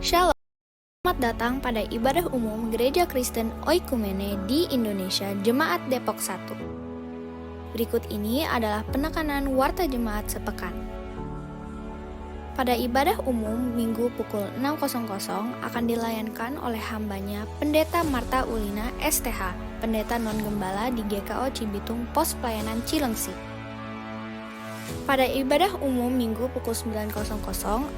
Shalom, selamat datang pada ibadah umum Gereja Kristen Oikumene di Indonesia Jemaat Depok 1. Berikut ini adalah penekanan warta jemaat sepekan. Pada ibadah umum Minggu pukul 6.00 akan dilayankan oleh hambanya Pendeta Marta Ulina STH, Pendeta Non-Gembala di GKO Cibitung Pos Pelayanan Cilengsi. Pada ibadah umum Minggu pukul 9.00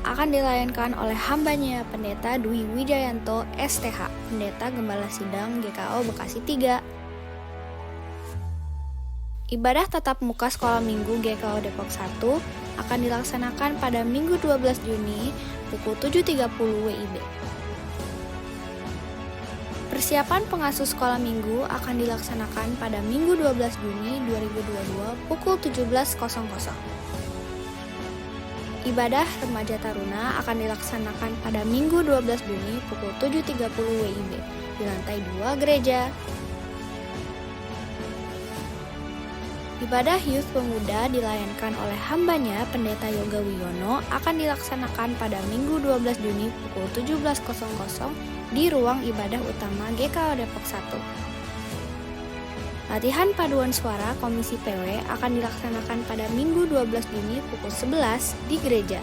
akan dilayankan oleh hambanya Pendeta Dwi Wijayanto STH, Pendeta Gembala Sidang GKO Bekasi 3. Ibadah tatap muka sekolah minggu GKO Depok 1 akan dilaksanakan pada Minggu 12 Juni pukul 7.30 WIB. Persiapan pengasuh sekolah minggu akan dilaksanakan pada Minggu 12 Juni 2022 pukul 17.00. Ibadah remaja taruna akan dilaksanakan pada Minggu 12 Juni pukul 7.30 WIB di lantai 2 gereja. Ibadah Youth Pemuda dilayankan oleh hambanya Pendeta Yoga Wiono akan dilaksanakan pada Minggu 12 Juni pukul 17.00 di ruang ibadah utama GKO Depok 1. Latihan paduan suara Komisi PW akan dilaksanakan pada Minggu 12 Juni pukul 11 di gereja.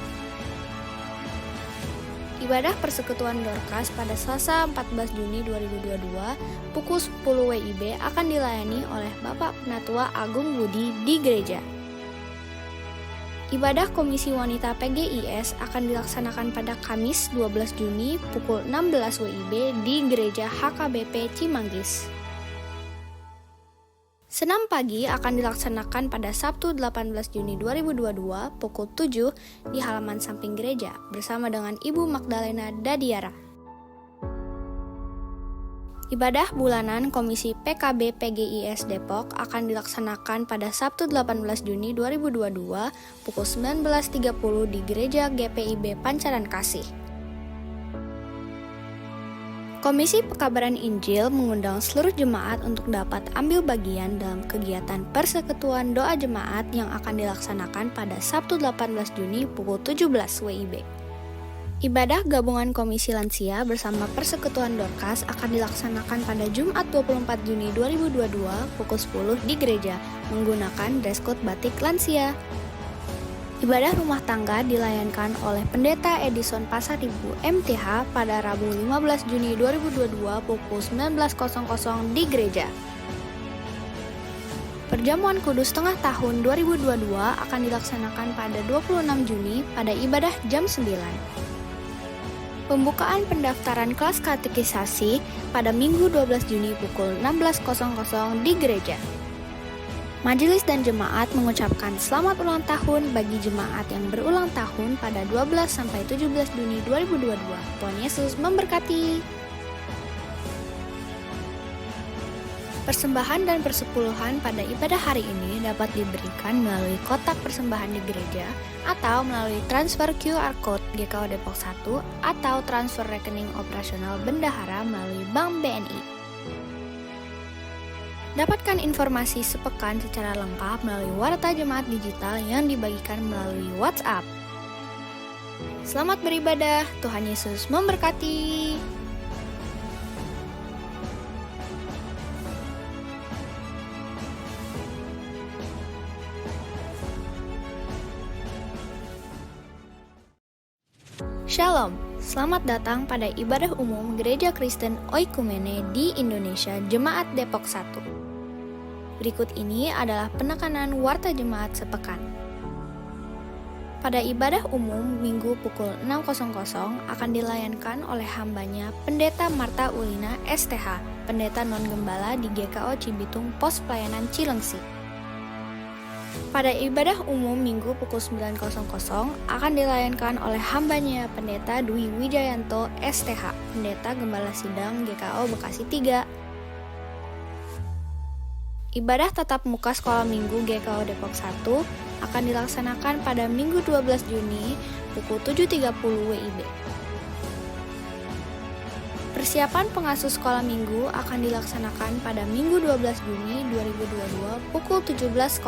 Ibadah Persekutuan Dorcas pada Selasa 14 Juni 2022 pukul 10 WIB akan dilayani oleh Bapak Penatua Agung Budi di gereja. Ibadah Komisi Wanita PGIS akan dilaksanakan pada Kamis 12 Juni pukul 16 WIB di gereja HKBP Cimanggis. Senam pagi akan dilaksanakan pada Sabtu 18 Juni 2022 pukul 7 di halaman samping gereja bersama dengan Ibu Magdalena Dadiara. Ibadah bulanan Komisi PKB PGIS Depok akan dilaksanakan pada Sabtu 18 Juni 2022 pukul 19.30 di Gereja GPIB Pancaran Kasih. Komisi Pekabaran Injil mengundang seluruh jemaat untuk dapat ambil bagian dalam kegiatan persekutuan doa jemaat yang akan dilaksanakan pada Sabtu 18 Juni pukul 17 WIB. Ibadah gabungan Komisi Lansia bersama Persekutuan Dorcas akan dilaksanakan pada Jumat 24 Juni 2022 pukul 10 di gereja menggunakan dress code batik lansia. Ibadah rumah tangga dilayankan oleh Pendeta Edison Pasaribu MTH pada Rabu 15 Juni 2022 pukul 19.00 di gereja. Perjamuan Kudus Tengah Tahun 2022 akan dilaksanakan pada 26 Juni pada ibadah jam 9. Pembukaan pendaftaran kelas katekisasi pada Minggu 12 Juni pukul 16.00 di gereja. Majelis dan jemaat mengucapkan selamat ulang tahun bagi jemaat yang berulang tahun pada 12-17 Juni 2022. Tuhan Yesus memberkati. Persembahan dan persepuluhan pada ibadah hari ini dapat diberikan melalui kotak persembahan di gereja atau melalui transfer QR Code GKO Depok 1 atau transfer rekening operasional bendahara melalui Bank BNI. Dapatkan informasi sepekan secara lengkap melalui warta jemaat digital yang dibagikan melalui WhatsApp. Selamat beribadah, Tuhan Yesus memberkati. Shalom, selamat datang pada ibadah umum Gereja Kristen Oikumene di Indonesia Jemaat Depok 1. Berikut ini adalah penekanan warta jemaat sepekan. Pada ibadah umum Minggu pukul 6.00 akan dilayankan oleh hambanya Pendeta Marta Ulina STH, Pendeta Non-Gembala di GKO Cibitung Pos Pelayanan Cilengsi. Pada ibadah umum Minggu pukul 9.00 akan dilayankan oleh hambanya Pendeta Dwi Wijayanto STH, Pendeta Gembala Sidang GKO Bekasi 3. Ibadah tatap muka sekolah minggu GKO Depok 1 akan dilaksanakan pada Minggu 12 Juni pukul 7.30 WIB. Persiapan pengasuh sekolah minggu akan dilaksanakan pada Minggu 12 Juni 2022 pukul 17.00.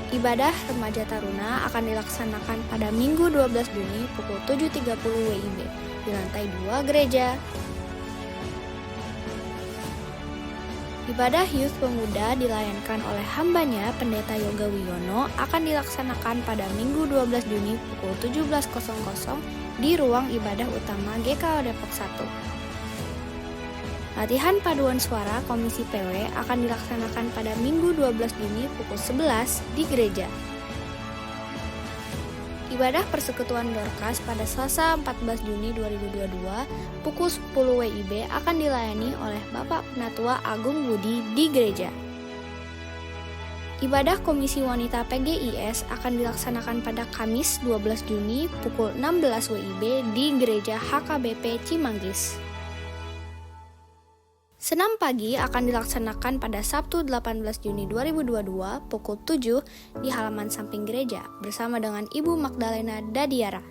Ibadah remaja taruna akan dilaksanakan pada Minggu 12 Juni pukul 7.30 WIB di lantai 2 gereja. Ibadah Youth Pemuda dilayankan oleh hambanya Pendeta Yoga Wiono akan dilaksanakan pada Minggu 12 Juni pukul 17.00 di ruang ibadah utama GKO Depok 1. Latihan paduan suara Komisi PW akan dilaksanakan pada Minggu 12 Juni pukul 11 di gereja. Ibadah Persekutuan Dorcas pada Selasa 14 Juni 2022 pukul 10 WIB akan dilayani oleh Bapak Penatua Agung Budi di gereja. Ibadah Komisi Wanita PGIS akan dilaksanakan pada Kamis 12 Juni pukul 16 WIB di gereja HKBP Cimanggis. Senam pagi akan dilaksanakan pada Sabtu 18 Juni 2022 pukul 7 di halaman samping gereja bersama dengan Ibu Magdalena Dadiara.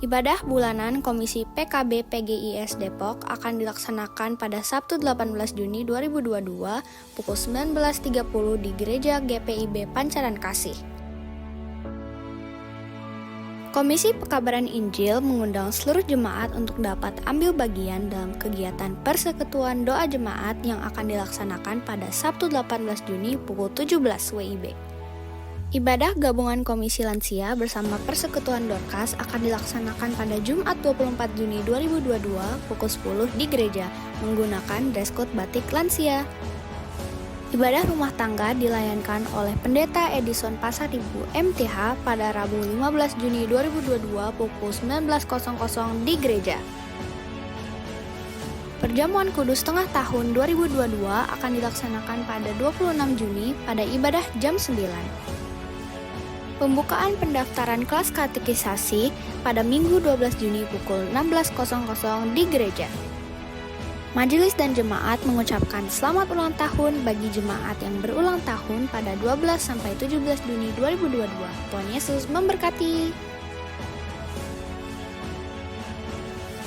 Ibadah bulanan Komisi PKB PGIS Depok akan dilaksanakan pada Sabtu 18 Juni 2022 pukul 19.30 di Gereja GPIB Pancaran Kasih. Komisi Pekabaran Injil mengundang seluruh jemaat untuk dapat ambil bagian dalam kegiatan Persekutuan Doa Jemaat yang akan dilaksanakan pada Sabtu 18 Juni pukul 17 WIB. Ibadah gabungan Komisi Lansia bersama Persekutuan Dorcas akan dilaksanakan pada Jumat 24 Juni 2022 pukul 10 di gereja menggunakan dress code batik lansia. Ibadah rumah tangga dilayankan oleh Pendeta Edison Pasaribu MTH pada Rabu 15 Juni 2022 pukul 19.00 di gereja. Perjamuan Kudus Tengah Tahun 2022 akan dilaksanakan pada 26 Juni pada ibadah jam 9. Pembukaan pendaftaran kelas katekisasi pada Minggu 12 Juni pukul 16.00 di gereja. Majelis dan jemaat mengucapkan selamat ulang tahun bagi jemaat yang berulang tahun pada 12-17 Juni 2022. Tuhan Yesus memberkati.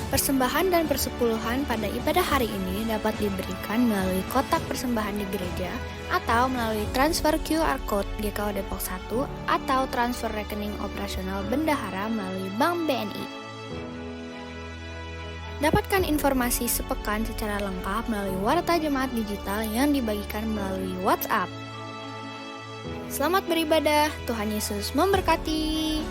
Persembahan dan persepuluhan pada ibadah hari ini dapat diberikan melalui kotak persembahan di gereja atau melalui transfer QR Code GKO Depok 1 atau transfer rekening operasional bendahara melalui Bank BNI. Dapatkan informasi sepekan secara lengkap melalui Warta Jemaat Digital yang dibagikan melalui WhatsApp. Selamat beribadah, Tuhan Yesus memberkati.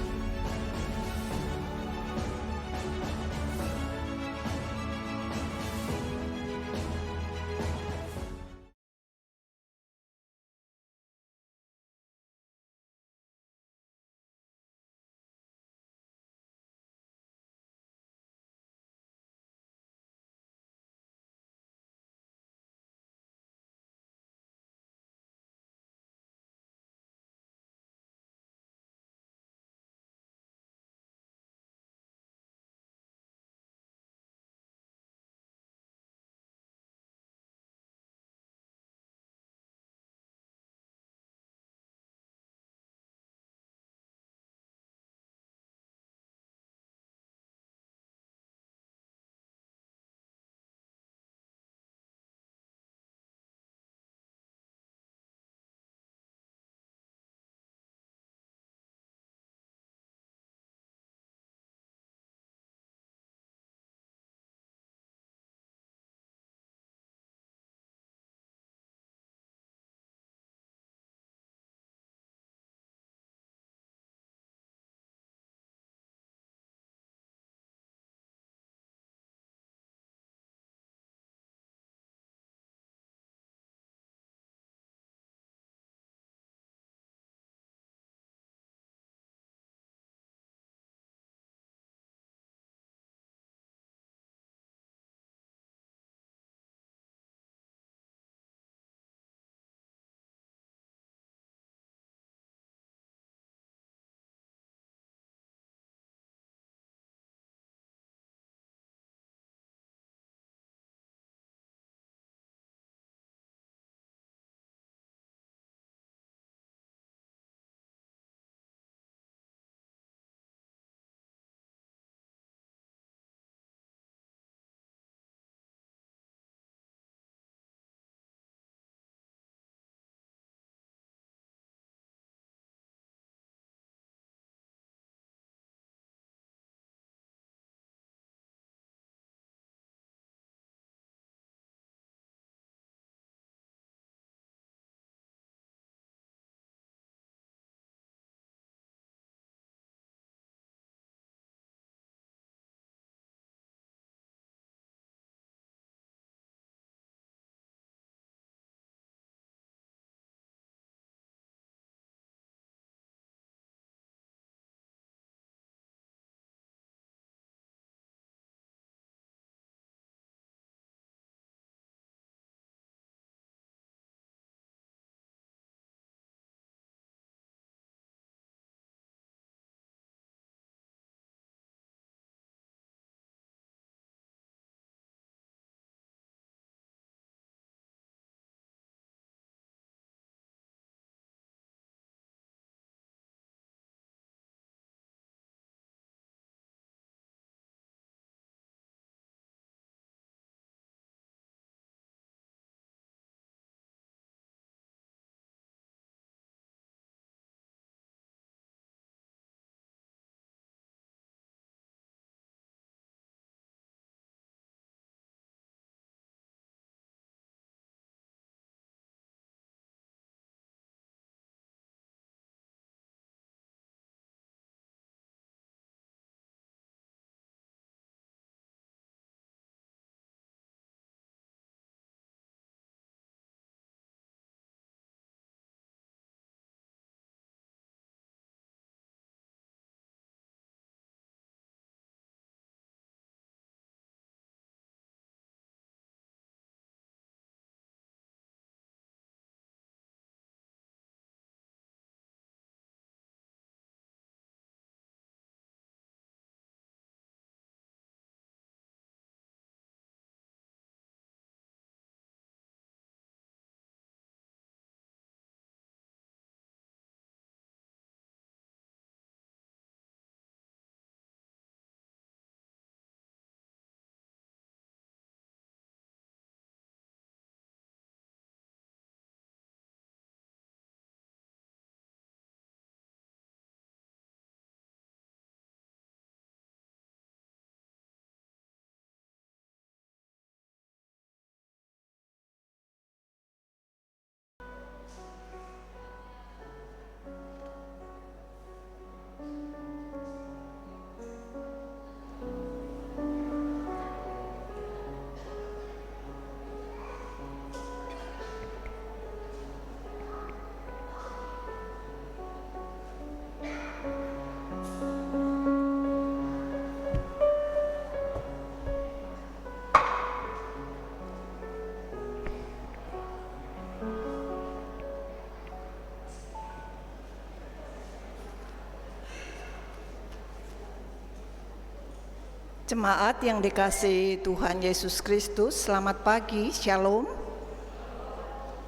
Jemaat yang dikasihi Tuhan Yesus Kristus, selamat pagi, Shalom.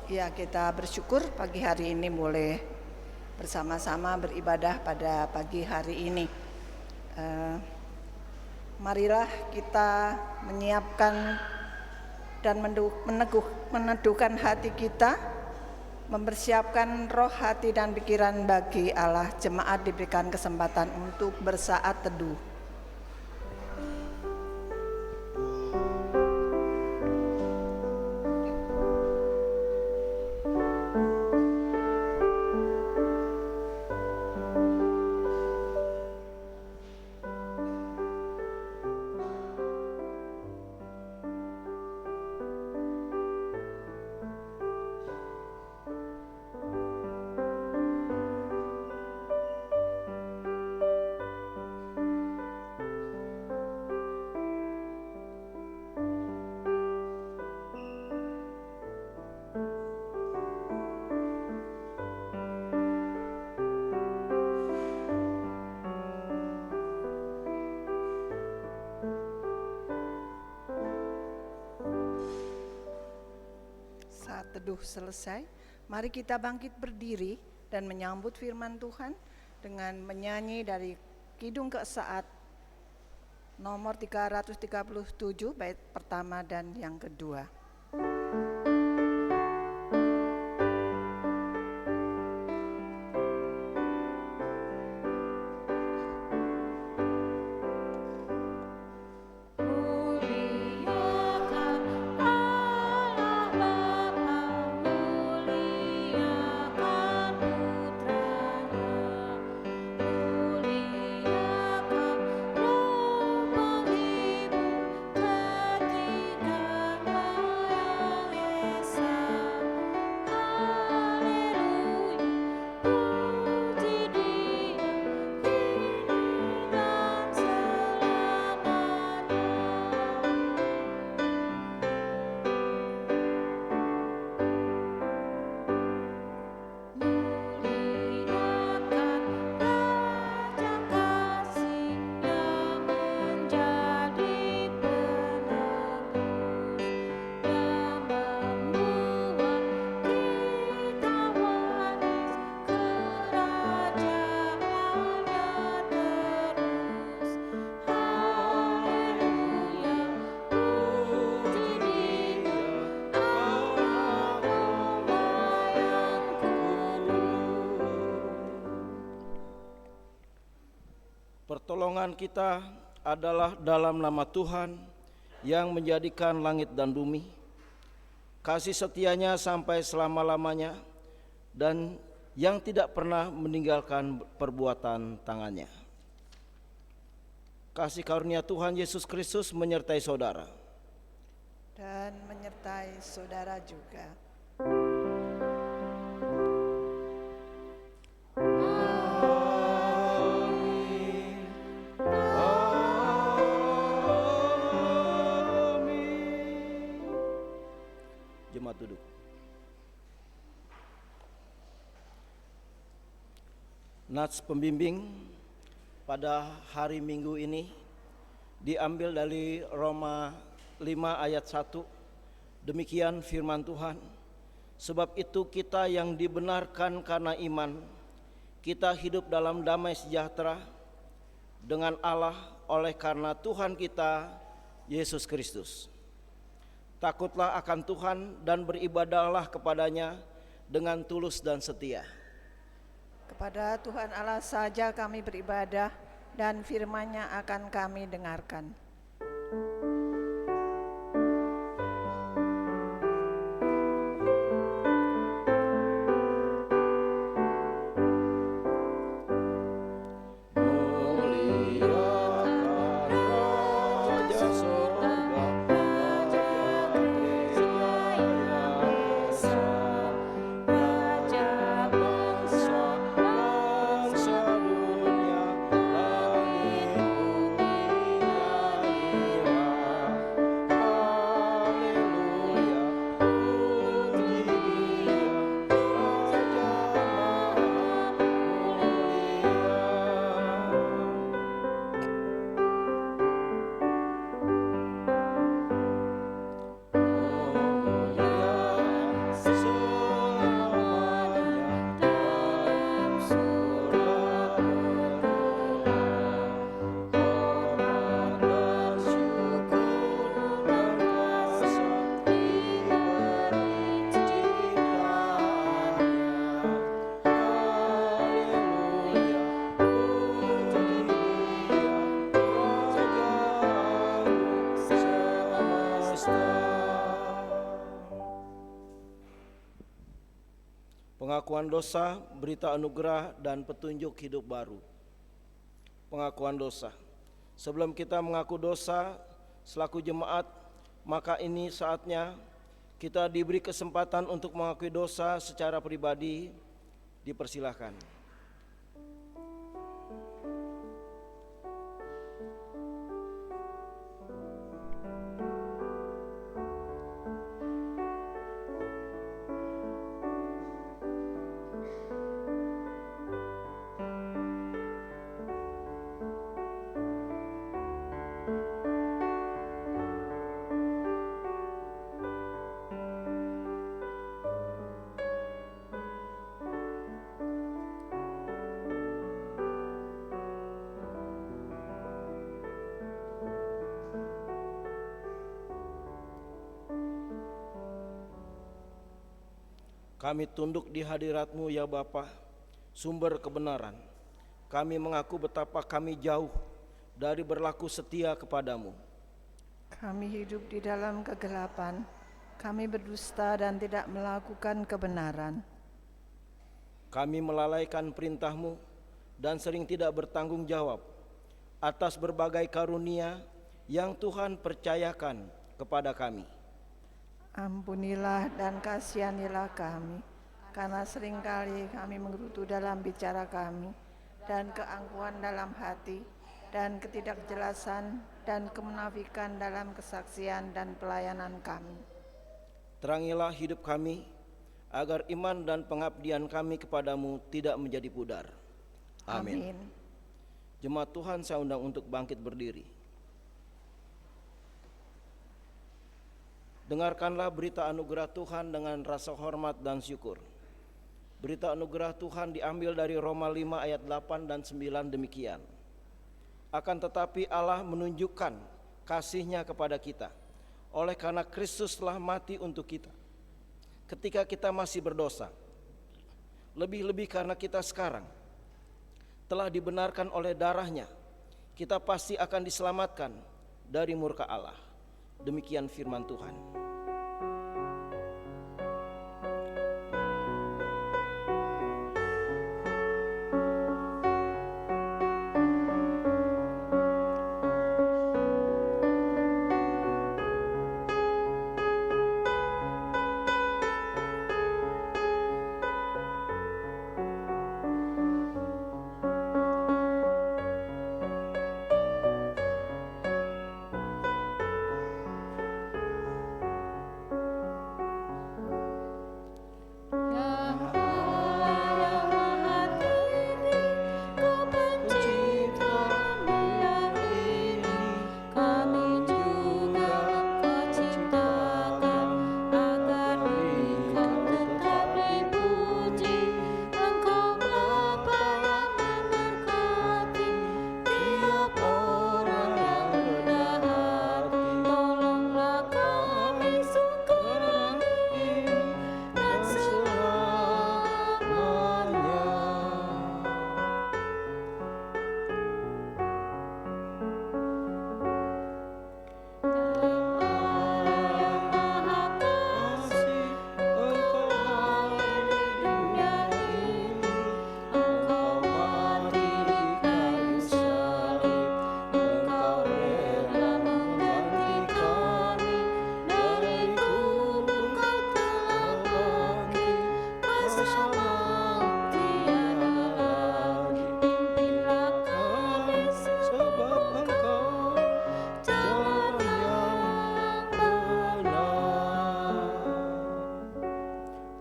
Ya, kita bersyukur pagi hari ini boleh bersama-sama beribadah pada pagi hari ini. Marilah kita menyiapkan dan meneduhkan hati kita, mempersiapkan roh, hati, dan pikiran bagi Allah. Jemaat diberikan kesempatan untuk bersaat teduh. Teduh selesai, mari kita bangkit berdiri dan menyambut firman Tuhan dengan menyanyi dari Kidung Keesaan nomor 337 bait pertama dan yang kedua. Pertolongan kita adalah dalam nama Tuhan yang menjadikan langit dan bumi. Kasih setianya sampai selama-lamanya dan yang tidak pernah meninggalkan perbuatan tangannya. Kasih karunia Tuhan Yesus Kristus menyertai saudara. Dan menyertai saudara juga. Duduk. Nats pembimbing pada hari Minggu ini diambil dari Roma 5 ayat 1. Demikian firman Tuhan. Sebab itu kita yang dibenarkan karena iman, kita hidup dalam damai sejahtera dengan Allah oleh karena Tuhan kita Yesus Kristus. Takutlah akan Tuhan dan beribadahlah kepadanya dengan tulus dan setia. Kepada Tuhan Allah saja kami beribadah dan firman-Nya akan kami dengarkan. semesta. Pengakuan dosa, berita anugerah, dan petunjuk hidup baru. Pengakuan dosa. Sebelum kita mengaku dosa selaku jemaat, maka ini saatnya kita diberi kesempatan untuk mengakui dosa secara pribadi. Dipersilahkan. Kami tunduk di hadirat-Mu ya Bapa, sumber kebenaran. Kami mengaku betapa kami jauh dari berlaku setia kepadamu. Kami hidup di dalam kegelapan, kami berdusta dan tidak melakukan kebenaran. Kami melalaikan perintah-Mu dan sering tidak bertanggung jawab atas berbagai karunia yang Tuhan percayakan kepada kami. Ampunilah dan kasihanilah kami, karena seringkali kami menggerutu dalam bicara kami, dan keangkuhan dalam hati, dan ketidakjelasan, dan kemunafikan dalam kesaksian dan pelayanan kami. Terangilah hidup kami, agar iman dan pengabdian kami kepadamu tidak menjadi pudar. Amin. Jemaat Tuhan, saya undang untuk bangkit berdiri. Dengarkanlah berita anugerah Tuhan dengan rasa hormat dan syukur. Berita anugerah Tuhan diambil dari Roma 5 ayat 8 dan 9 demikian. Akan tetapi Allah menunjukkan kasih-Nya kepada kita, oleh karena Kristus telah mati untuk kita, ketika kita masih berdosa. Lebih-lebih karena kita sekarang telah dibenarkan oleh darah-Nya, kita pasti akan diselamatkan dari murka Allah. Demikian firman Tuhan.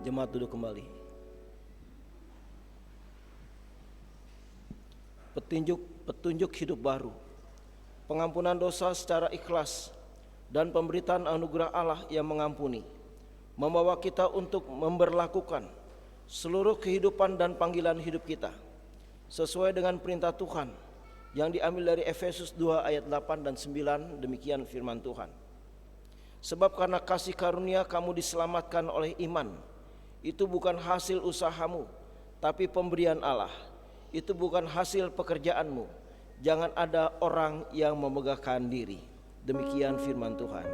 Jemaat duduk kembali. Petunjuk hidup baru, pengampunan dosa secara ikhlas, dan pemberitaan anugerah Allah yang mengampuni, membawa kita untuk memberlakukan seluruh kehidupan dan panggilan hidup kita sesuai dengan perintah Tuhan yang diambil dari Efesus 2 ayat 8 dan 9. Demikian firman Tuhan. Sebab karena kasih karunia kamu diselamatkan oleh iman. Itu bukan hasil usahamu, tapi pemberian Allah. Itu bukan hasil pekerjaanmu. Jangan ada orang yang memegahkan diri. Demikian firman Tuhan.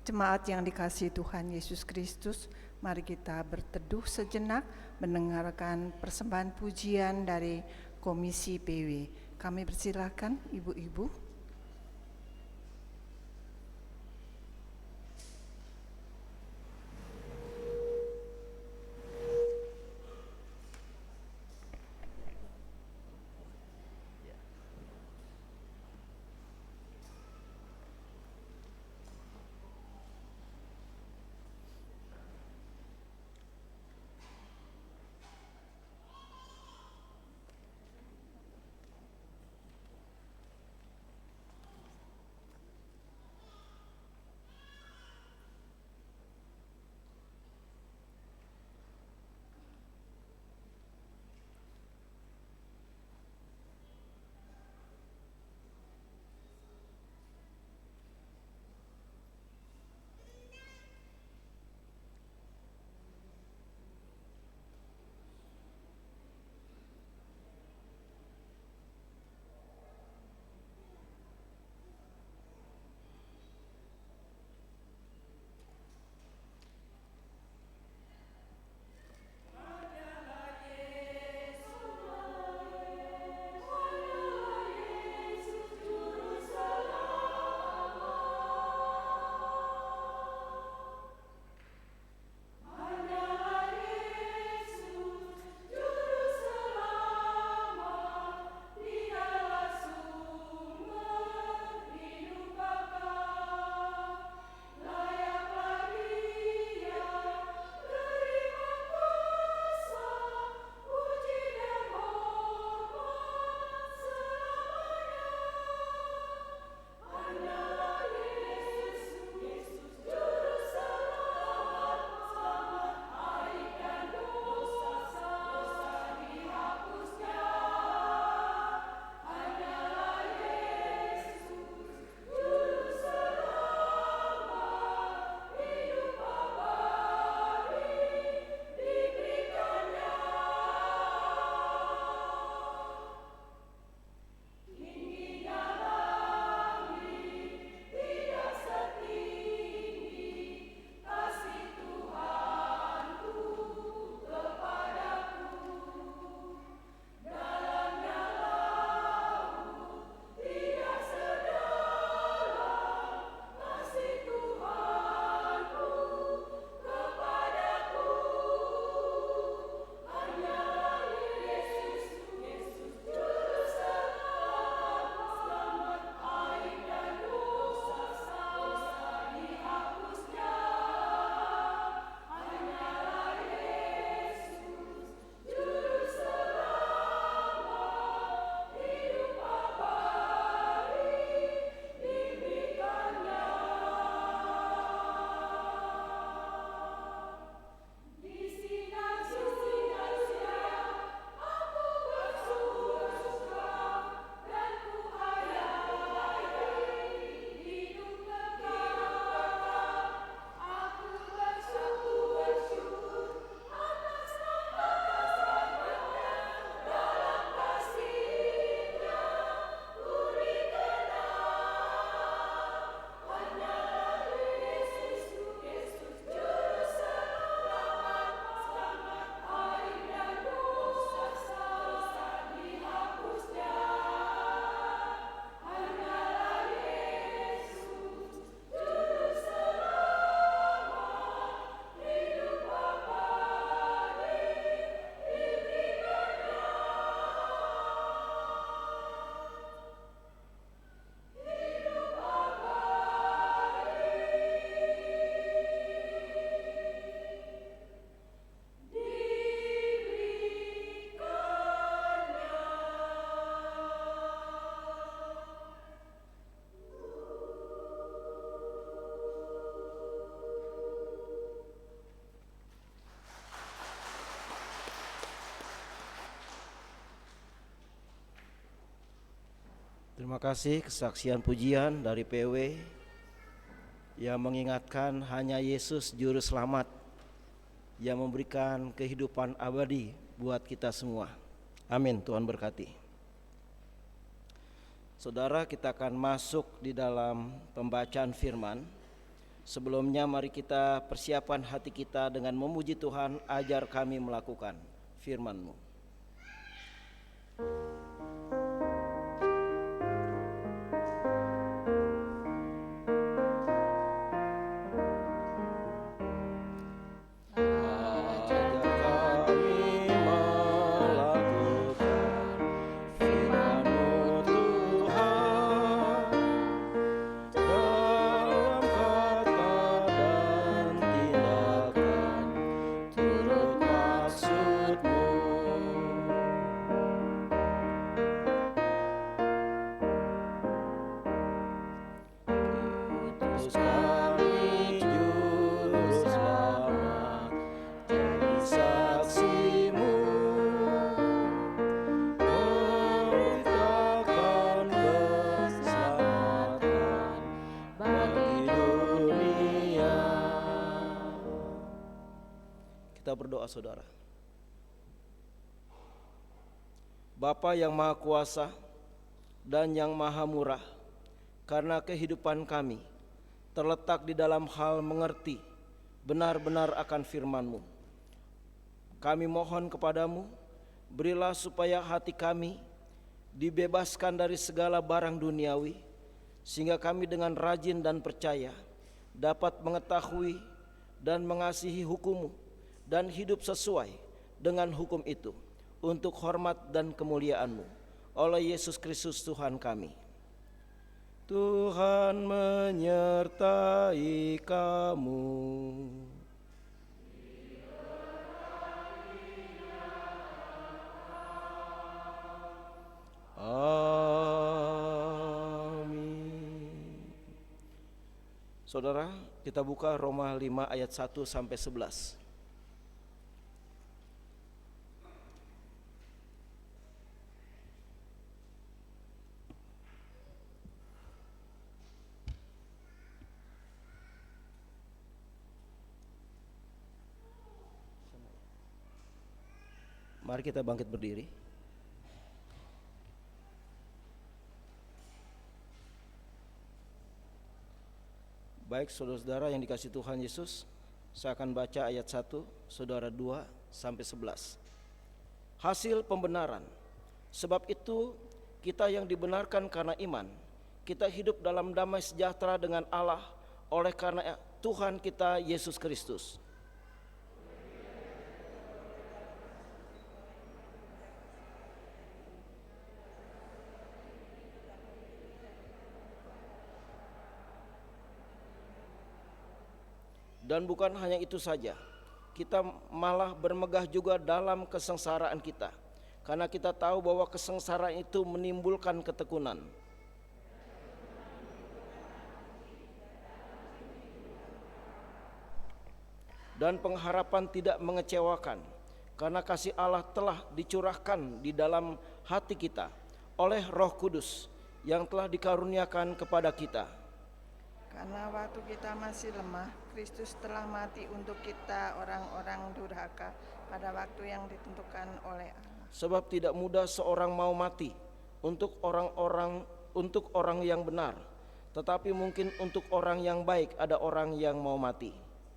Jemaat yang dikasihi Tuhan Yesus Kristus, mari kita berteduh sejenak mendengarkan persembahan pujian dari Komisi PW. Kami persilakan ibu-ibu. Terima kasih kesaksian pujian dari PW yang mengingatkan hanya Yesus Juru Selamat yang memberikan kehidupan abadi buat kita semua. Amin, Tuhan berkati. Saudara, kita akan masuk di dalam pembacaan firman. Sebelumnya mari kita persiapkan hati kita dengan memuji Tuhan. Ajar kami melakukan firman-Mu. Kita berdoa, saudara. Bapa yang Maha Kuasa dan yang Maha Murah, karena kehidupan kami terletak di dalam hal mengerti benar-benar akan firman-Mu, kami mohon kepadamu, berilah supaya hati kami dibebaskan dari segala barang duniawi, sehingga kami dengan rajin dan percaya dapat mengetahui dan mengasihi hukum-Mu dan hidup sesuai dengan hukum itu untuk hormat dan kemuliaan-Mu, oleh Yesus Kristus Tuhan kami. Tuhan menyertai kamu. Amin. Saudara, kita buka Roma 5 ayat 1 sampai 11. Mari kita bangkit berdiri. Baik saudara-saudara yang dikasihi Tuhan Yesus, saya akan baca ayat 1, saudara 2 sampai 11. Hasil pembenaran. Sebab itu kita yang dibenarkan karena iman, kita hidup dalam damai sejahtera dengan Allah oleh karena Tuhan kita Yesus Kristus. Dan bukan hanya itu saja, kita malah bermegah juga dalam kesengsaraan kita, karena kita tahu bahwa kesengsaraan itu menimbulkan ketekunan. Dan pengharapan tidak mengecewakan, karena kasih Allah telah dicurahkan di dalam hati kita oleh Roh Kudus yang telah dikaruniakan kepada kita. Karena waktu kita masih lemah, Kristus telah mati untuk kita orang-orang durhaka pada waktu yang ditentukan oleh Allah. Sebab tidak mudah seorang mau mati untuk orang yang benar, tetapi mungkin untuk orang yang baik ada orang yang mau mati,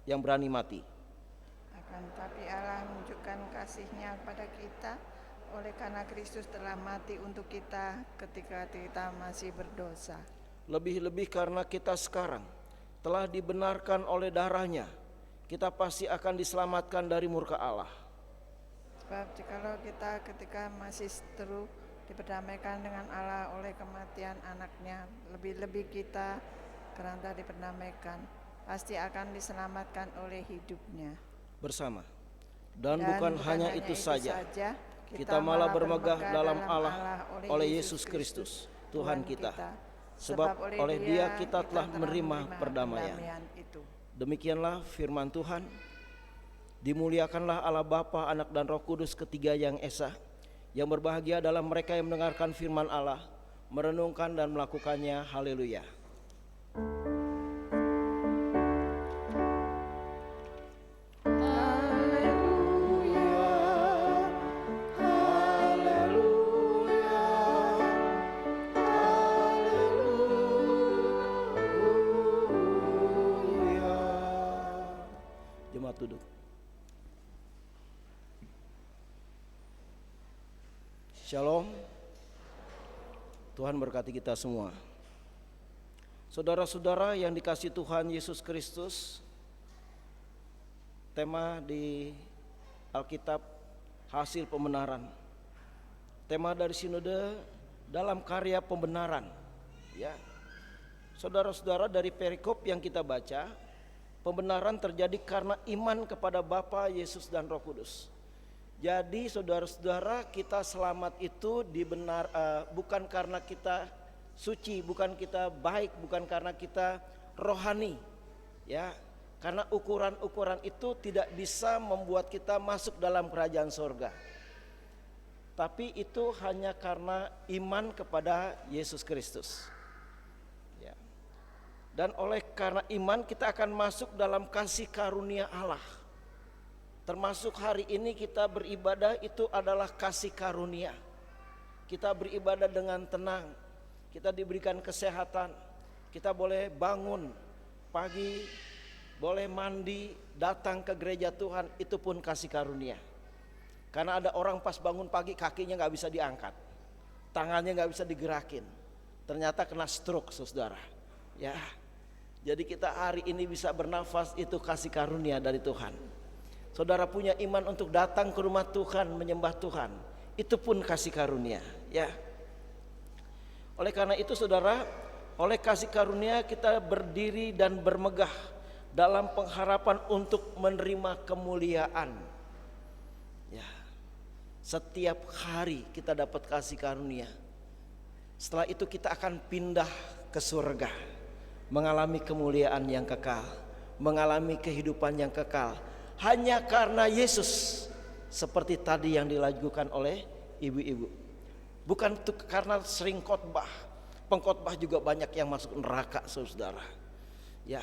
yang berani mati. Akan tapi Allah menunjukkan kasih-Nya kepada kita oleh karena Kristus telah mati untuk kita ketika kita masih berdosa. Lebih-lebih karena kita sekarang telah dibenarkan oleh darah-Nya, kita pasti akan diselamatkan dari murka Allah. Sebab jikalau kita ketika masih seteru diperdamaikan dengan Allah oleh kematian anaknya, lebih-lebih kita karena diperdamaikan pasti akan diselamatkan oleh hidupnya. Bersama. Dan bukan hanya itu saja, kita malah bermegah dalam Allah oleh Yesus Kristus Tuhan kita. Sebab oleh Dia kita telah menerima perdamaian. Demikianlah firman Tuhan. Dimuliakanlah Allah Bapa, Anak dan Roh Kudus, ketiga yang esa. Yang berbahagia dalam mereka yang mendengarkan firman Allah, merenungkan dan melakukannya. Haleluya. Selamat duduk. Shalom. Tuhan berkati kita semua. Saudara-saudara yang dikasihi Tuhan Yesus Kristus, tema di Alkitab hasil pembenaran. Tema dari sinode dalam karya pembenaran. Ya. Saudara-saudara, dari perikop yang kita baca, pembenaran terjadi karena iman kepada Bapa, Yesus dan Roh Kudus. Jadi saudara-saudara, kita selamat itu bukan karena kita suci, bukan kita baik, bukan karena kita rohani. Ya, karena ukuran-ukuran itu tidak bisa membuat kita masuk dalam kerajaan sorga. Tapi itu hanya karena iman kepada Yesus Kristus. Ya. Dan karena iman kita akan masuk dalam kasih karunia Allah. Termasuk hari ini kita beribadah itu adalah kasih karunia. Kita beribadah dengan tenang. Kita diberikan kesehatan. Kita boleh bangun pagi, boleh mandi, datang ke gereja Tuhan, itu pun kasih karunia. Karena ada orang pas bangun pagi kakinya gak bisa diangkat, tangannya gak bisa digerakin, ternyata kena stroke saudara. Ya, jadi kita hari ini bisa bernafas, itu kasih karunia dari Tuhan. Saudara punya iman untuk datang ke rumah Tuhan, menyembah Tuhan, itu pun kasih karunia. Ya, oleh karena itu saudara, oleh kasih karunia kita berdiri dan bermegah dalam pengharapan untuk menerima kemuliaan. Ya, setiap hari kita dapat kasih karunia. Setelah itu kita akan pindah ke surga, mengalami kemuliaan yang kekal, mengalami kehidupan yang kekal, hanya karena Yesus. Seperti tadi yang dilakukan oleh ibu-ibu. Bukan karena sering khotbah. Pengkhotbah juga banyak yang masuk neraka saudara. Ya,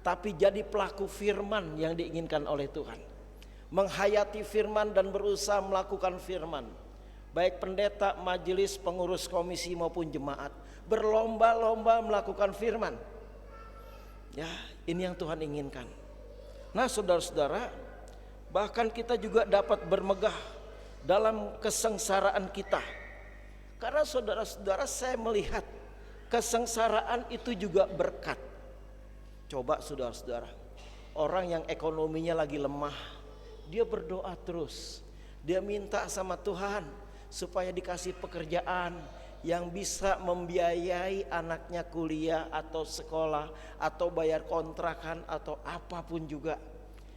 tapi jadi pelaku firman yang diinginkan oleh Tuhan. Menghayati firman dan berusaha melakukan firman. Baik pendeta, majelis, pengurus komisi maupun jemaat berlomba-lomba melakukan firman. Ya, ini yang Tuhan inginkan. Nah saudara-saudara, bahkan kita juga dapat bermegah dalam kesengsaraan kita. Karena saudara-saudara, saya melihat kesengsaraan itu juga berkat. Coba saudara-saudara, orang yang ekonominya lagi lemah, dia berdoa terus. Dia minta sama Tuhan supaya dikasih pekerjaan yang bisa membiayai anaknya kuliah atau sekolah atau bayar kontrakan atau apapun juga.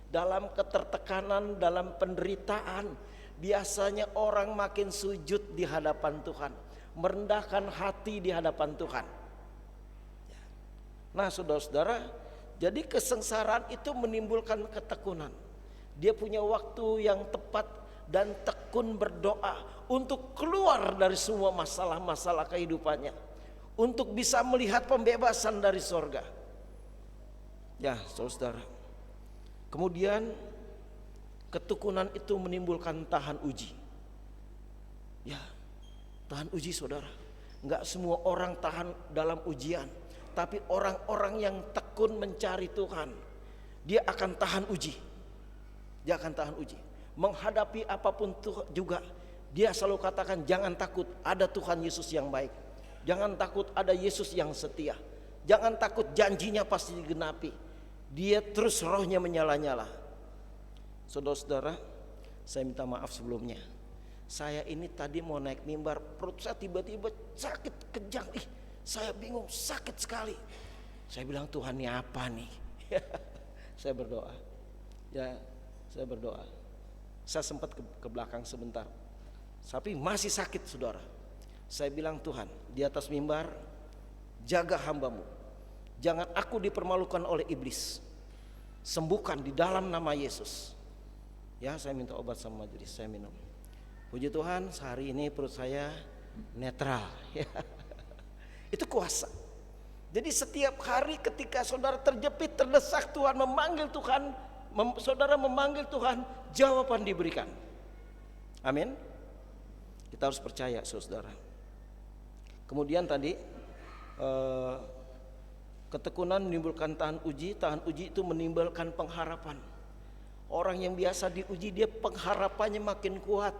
Dalam ketertekanan, dalam penderitaan, biasanya orang makin sujud di hadapan Tuhan, merendahkan hati di hadapan Tuhan. Nah saudara-saudara, jadi kesengsaraan itu menimbulkan ketekunan. Dia punya waktu yang tepat dan tekun berdoa untuk keluar dari semua masalah-masalah kehidupannya, untuk bisa melihat pembebasan dari sorga. Ya saudara, kemudian ketekunan itu menimbulkan tahan uji. Ya, tahan uji saudara. Enggak semua orang tahan dalam ujian, tapi orang-orang yang tekun mencari Tuhan, dia akan tahan uji. Dia akan tahan uji. Menghadapi apapun juga, dia selalu katakan jangan takut, ada Tuhan Yesus yang baik. Jangan takut, ada Yesus yang setia. Jangan takut, janjinya pasti digenapi. Dia terus rohnya menyala-nyala. Saudara-saudara, saya minta maaf sebelumnya. Saya ini tadi mau naik mimbar, perut saya tiba-tiba sakit kejang. Saya bingung, sakit sekali. Saya bilang, Tuhan ini apa nih? Saya berdoa. Ya, saya berdoa. Saya sempat ke belakang sebentar, tapi masih sakit saudara. Saya bilang, Tuhan di atas mimbar, jaga hambamu, jangan aku dipermalukan oleh iblis. Sembuhkan di dalam nama Yesus. Ya, saya minta obat sama majelis, saya minum. Puji Tuhan, sehari ini perut saya netral. Itu kuasa. Jadi setiap hari ketika saudara terjepit, terdesak, Tuhan memanggil Tuhan, saudara memanggil Tuhan, jawaban diberikan. Amin. Kita harus percaya saudara. Kemudian tadi ketekunan menimbulkan tahan uji itu menimbulkan pengharapan. Orang yang biasa diuji, dia pengharapannya makin kuat.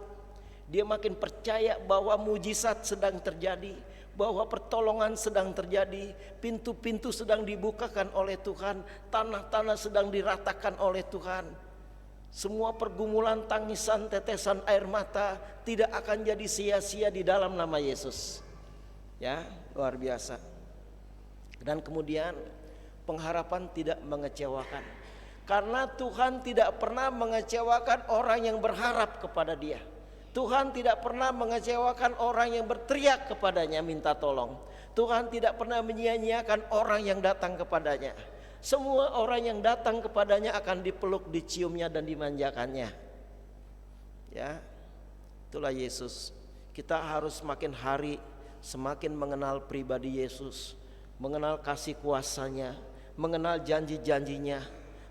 Dia makin percaya bahwa mujizat sedang terjadi, bahwa pertolongan sedang terjadi, pintu-pintu sedang dibukakan oleh Tuhan, tanah-tanah sedang diratakan oleh Tuhan. Semua pergumulan, tangisan, tetesan air mata tidak akan jadi sia-sia di dalam nama Yesus. Ya, luar biasa. Dan kemudian pengharapan tidak mengecewakan. Karena Tuhan tidak pernah mengecewakan orang yang berharap kepada Dia. Tuhan tidak pernah mengecewakan orang yang berteriak kepadanya minta tolong. Tuhan tidak pernah menyia-nyiakan orang yang datang kepadanya. Semua orang yang datang kepadanya akan dipeluk, diciumnya dan dimanjakannya. Ya, itulah Yesus. Kita harus makin hari semakin mengenal pribadi Yesus, mengenal kasih kuasanya, mengenal janji-janjinya,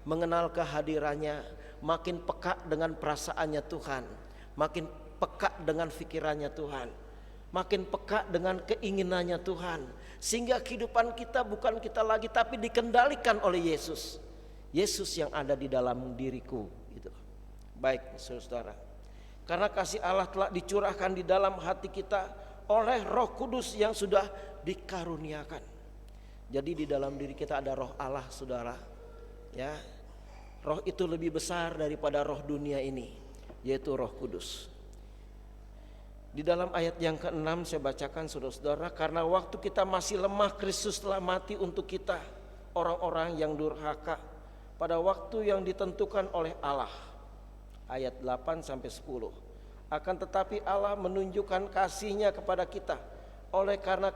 mengenal kehadirannya, makin peka dengan perasaannya Tuhan, makin peka dengan pikirannya Tuhan, makin peka dengan keinginannya Tuhan, sehingga kehidupan kita bukan kita lagi tapi dikendalikan oleh Yesus. Yesus yang ada di dalam diriku gitu. Baik saudara, karena kasih Allah telah dicurahkan di dalam hati kita oleh Roh Kudus yang sudah dikaruniakan. Jadi di dalam diri kita ada Roh Allah, saudara. Ya, Roh itu lebih besar daripada roh dunia ini, yaitu Roh Kudus. Di dalam ayat yang ke-6 saya bacakan saudara-saudara, karena waktu kita masih lemah Kristus telah mati untuk kita orang-orang yang durhaka pada waktu yang ditentukan oleh Allah. Ayat 8 sampai 10. Akan tetapi Allah menunjukkan kasih-Nya kepada kita oleh karena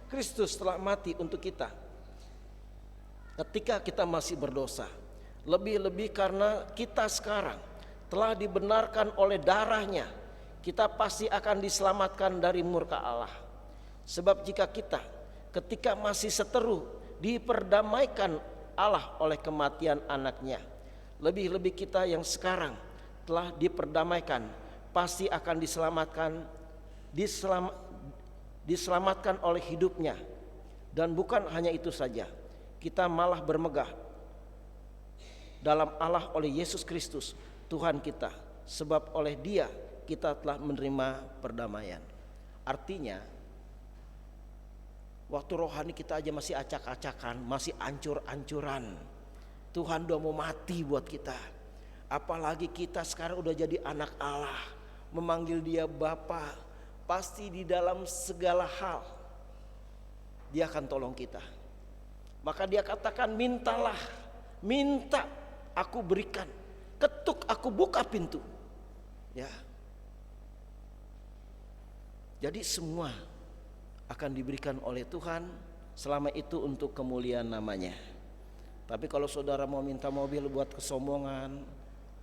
Kristus telah mati untuk kita ketika kita masih berdosa. Lebih-lebih karena kita sekarang telah dibenarkan oleh darah-Nya, kita pasti akan diselamatkan dari murka Allah. Sebab jika kita ketika masih seteru diperdamaikan Allah oleh kematian anaknya, lebih-lebih kita yang sekarang telah diperdamaikan pasti akan diselamatkan oleh hidupnya. Dan bukan hanya itu saja, kita malah bermegah dalam Allah oleh Yesus Kristus Tuhan kita, sebab oleh Dia kita telah menerima perdamaian. Artinya waktu rohani kita aja masih acak-acakan, masih ancur-ancuran, Tuhan udah mau mati buat kita. Apalagi kita sekarang udah jadi anak Allah, memanggil Dia Bapa. Pasti di dalam segala hal Dia akan tolong kita. Maka Dia katakan, mintalah, minta aku berikan, ketuk aku buka pintu. Ya. Jadi semua akan diberikan oleh Tuhan, selama itu untuk kemuliaan namanya. Tapi kalau saudara mau minta mobil buat kesombongan,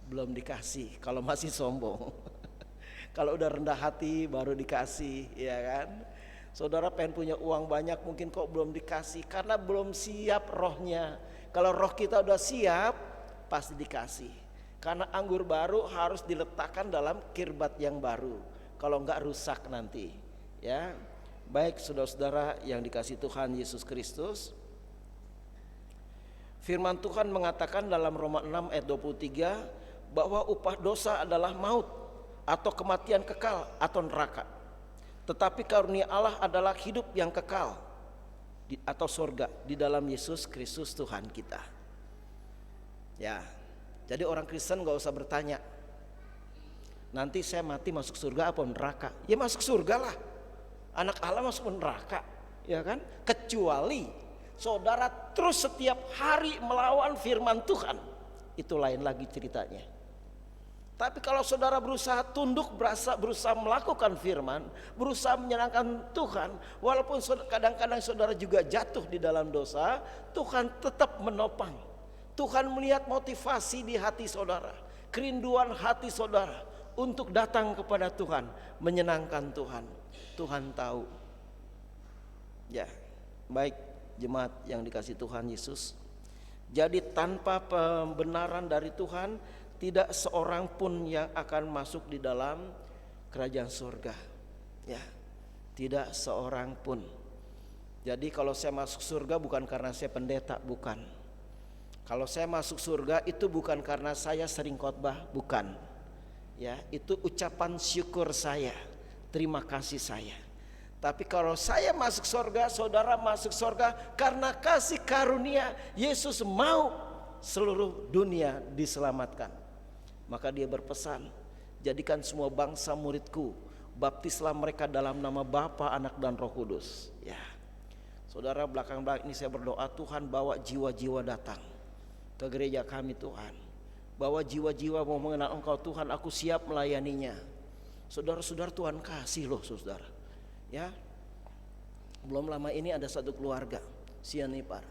belum dikasih kalau masih sombong. Kalau udah rendah hati baru dikasih, ya kan? Saudara pengen punya uang banyak, mungkin kok belum dikasih karena belum siap rohnya. Kalau roh kita udah siap, pasti dikasih. Karena anggur baru harus diletakkan dalam kirbat yang baru. Kalau enggak rusak nanti, ya. Baik saudara-saudara yang dikasih Tuhan Yesus Kristus, firman Tuhan mengatakan dalam Roma 6 ayat 23 bahwa upah dosa adalah maut atau kematian kekal atau neraka. Tetapi karunia Allah adalah hidup yang kekal atau surga di dalam Yesus Kristus Tuhan kita. Ya, jadi orang Kristen gak usah bertanya, nanti saya mati masuk surga apa neraka? Ya masuk surga lah. Anak Allah masuk neraka, ya kan? Kecuali saudara terus setiap hari melawan firman Tuhan, itu lain lagi ceritanya. Tapi kalau saudara berusaha tunduk, berusaha melakukan firman, berusaha menyenangkan Tuhan, walaupun kadang-kadang saudara juga jatuh di dalam dosa, Tuhan tetap menopang. Tuhan melihat motivasi di hati saudara, kerinduan hati saudara untuk datang kepada Tuhan, menyenangkan Tuhan. Tuhan tahu. Ya, baik jemaat yang dikasih Tuhan Yesus. Jadi tanpa pembenaran dari Tuhan, tidak seorang pun yang akan masuk di dalam kerajaan surga. Ya, tidak seorang pun. Jadi kalau saya masuk surga bukan karena saya pendeta, bukan. Kalau saya masuk surga itu bukan karena saya sering khotbah, bukan. Ya, itu ucapan syukur saya, terima kasih saya. Tapi kalau saya masuk surga, saudara masuk surga karena kasih karunia Yesus mau seluruh dunia diselamatkan. Maka dia berpesan, jadikan semua bangsa muridku, baptislah mereka dalam nama Bapa, Anak dan Roh Kudus. Ya, saudara, belakang-belakang ini saya berdoa, Tuhan bawa jiwa-jiwa datang ke gereja kami Tuhan. Bawa jiwa-jiwa mau mengenal Engkau Tuhan, aku siap melayaninya. Saudara-saudara, Tuhan kasih loh saudara. Ya, belum lama ini ada satu keluarga Sianipar.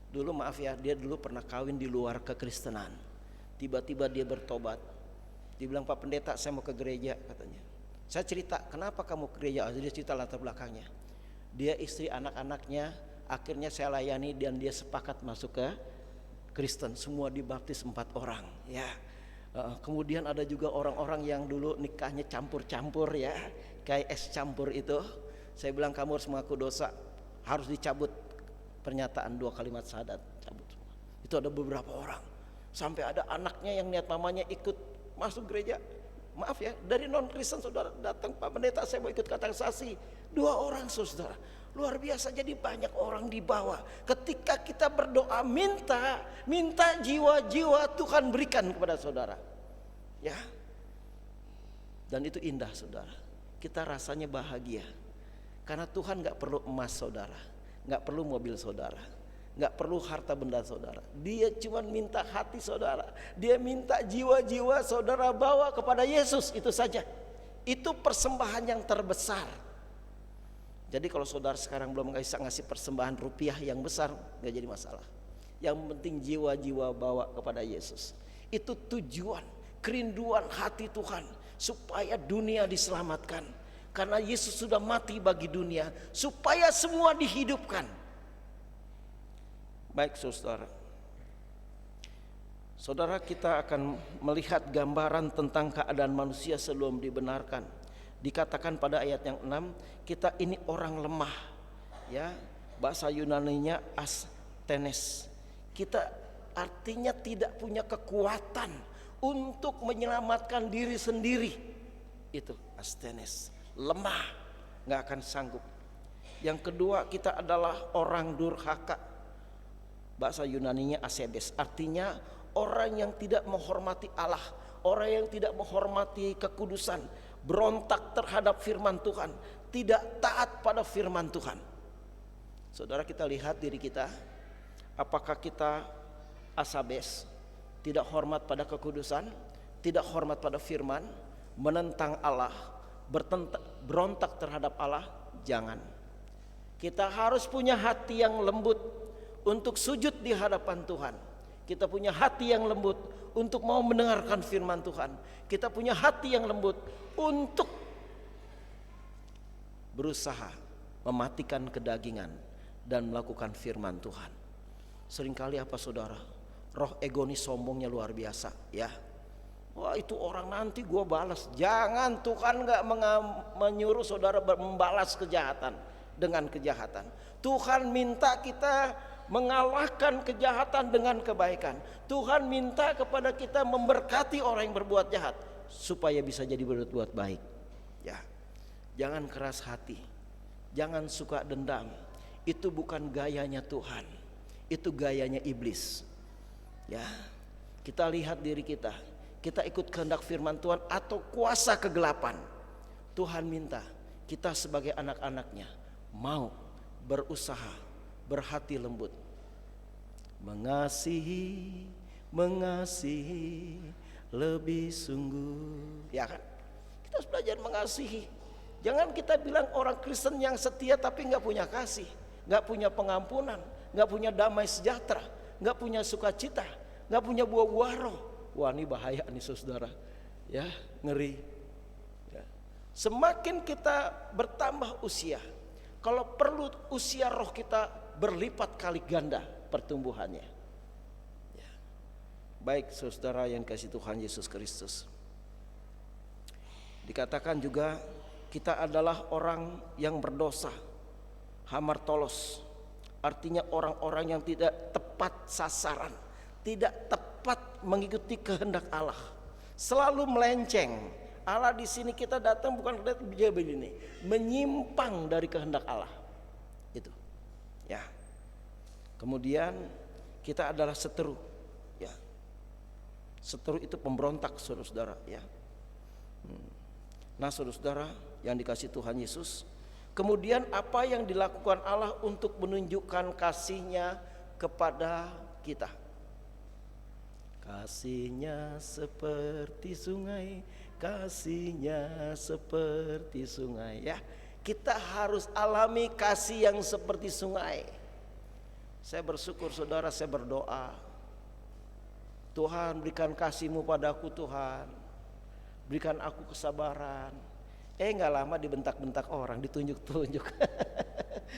Dulu maaf ya, dia dulu pernah kawin di luar kekristenan. Tiba-tiba dia bertobat. Dibilang, Pak Pendeta saya mau ke gereja katanya. Saya cerita, kenapa kamu ke gereja? Dia cerita latar belakangnya. Dia, istri, anak-anaknya, akhirnya saya layani dan dia sepakat masuk ke Kristen. Semua dibaptis 4 orang. Ya. Kemudian ada juga orang-orang yang dulu nikahnya campur-campur ya, kayak es campur itu. Saya bilang kamu harus mengaku dosa, harus dicabut pernyataan 2 kalimat syahadat, cabut semua. Itu ada beberapa orang. Sampai ada anaknya yang niat mamanya ikut masuk gereja. Maaf ya, dari non Kristen saudara datang, Pak Pendeta saya mau ikut katekisasi. 2 orang saudara. Luar biasa, jadi banyak orang dibawa. Ketika kita berdoa minta jiwa-jiwa Tuhan berikan kepada saudara. Ya. Dan itu indah saudara. Kita rasanya bahagia. Karena Tuhan gak perlu emas saudara, gak perlu mobil saudara, gak perlu harta benda saudara. Dia cuma minta hati saudara. Dia minta jiwa-jiwa saudara bawa kepada Yesus, itu saja. Itu persembahan yang terbesar. Jadi kalau saudara sekarang belum bisa ngasih persembahan rupiah yang besar, gak jadi masalah. Yang penting jiwa-jiwa bawa kepada Yesus. Itu tujuan, kerinduan hati Tuhan, supaya dunia diselamatkan. Karena Yesus sudah mati bagi dunia, supaya semua dihidupkan. Baik saudara. Saudara, kita akan melihat gambaran tentang keadaan manusia sebelum dibenarkan. Dikatakan pada ayat yang 6, kita ini orang lemah. Ya, bahasa Yunaninya asthenes. Kita artinya tidak punya kekuatan untuk menyelamatkan diri sendiri. Itu asthenes, lemah, nggak akan sanggup. Yang kedua, kita adalah orang durhaka. Bahasa Yunaninya asebes, artinya orang yang tidak menghormati Allah, orang yang tidak menghormati kekudusan, berontak terhadap firman Tuhan, tidak taat pada firman Tuhan. Saudara, kita lihat diri kita, apakah kita asabes, tidak hormat pada kekudusan, tidak hormat pada firman, menentang Allah, berontak terhadap Allah? Jangan. Kita harus punya hati yang lembut untuk sujud di hadapan Tuhan. Kita punya hati yang lembut untuk mau mendengarkan firman Tuhan. Kita punya hati yang lembut untuk berusaha mematikan kedagingan dan melakukan firman Tuhan. Seringkali apa saudara? Roh egonis sombongnya luar biasa ya. Wah, itu orang nanti gua balas. Jangan, Tuhan gak menyuruh saudara membalas kejahatan dengan kejahatan. Tuhan minta kita mengalahkan kejahatan dengan kebaikan. Tuhan minta kepada kita memberkati orang yang berbuat jahat supaya bisa jadi berbuat baik. Ya. Jangan keras hati. Jangan suka dendam. Itu bukan gayanya Tuhan. Itu gayanya iblis. Ya. Kita lihat diri kita. Kita ikut kehendak firman Tuhan atau kuasa kegelapan. Tuhan minta kita sebagai anak-anaknya mau berusaha, berhati lembut, mengasihi lebih sungguh. Ya kan? Kita harus belajar mengasihi. Jangan kita bilang orang Kristen yang setia tapi gak punya kasih, gak punya pengampunan, gak punya damai sejahtera, gak punya sukacita, gak punya buah-buah roh. Wah, ini bahaya nih saudara. Ya, ngeri ya. Semakin kita bertambah usia, kalau perlu usia roh kita berlipat kali ganda pertumbuhannya ya. Baik saudara yang kasih Tuhan Yesus Kristus, dikatakan juga kita adalah orang yang berdosa, hamartolos, artinya orang-orang yang tidak tepat sasaran, tidak tepat mengikuti kehendak Allah, selalu melenceng. Allah di sini kita datang bukan dia begini, menyimpang dari kehendak Allah. Itu. Ya. Kemudian kita adalah seteru. Ya. Seteru itu pemberontak, saudara-saudara, ya. Nah, saudara-saudara yang dikasihi Tuhan Yesus, kemudian apa yang dilakukan Allah untuk menunjukkan kasih-Nya kepada kita? Kasih-Nya seperti sungai, kasih-Nya seperti sungai, ya. Kita harus alami kasih yang seperti sungai. Saya bersyukur, saudara, saya berdoa, Tuhan berikan kasih-Mu padaku, Tuhan. Berikan aku kesabaran. Gak lama dibentak-bentak orang, ditunjuk-tunjuk.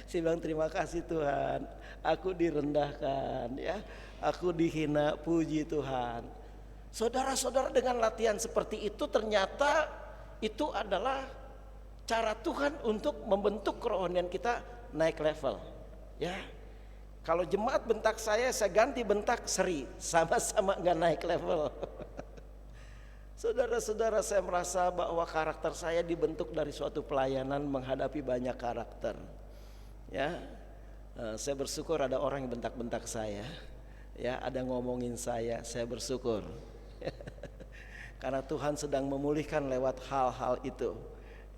Saya bilang terima kasih Tuhan, aku direndahkan, ya, aku dihina, puji Tuhan. Saudara-saudara, dengan latihan seperti itu ternyata itu adalah cara Tuhan untuk membentuk kerohanian kita naik level. Ya, kalau jemaat bentak saya ganti bentak Seri, sama-sama gak naik level. Saudara-saudara, saya merasa bahwa karakter saya dibentuk dari suatu pelayanan menghadapi banyak karakter. Ya, saya bersyukur ada orang yang bentak-bentak saya. Ya, ada ngomongin saya bersyukur. Karena Tuhan sedang memulihkan lewat hal-hal itu.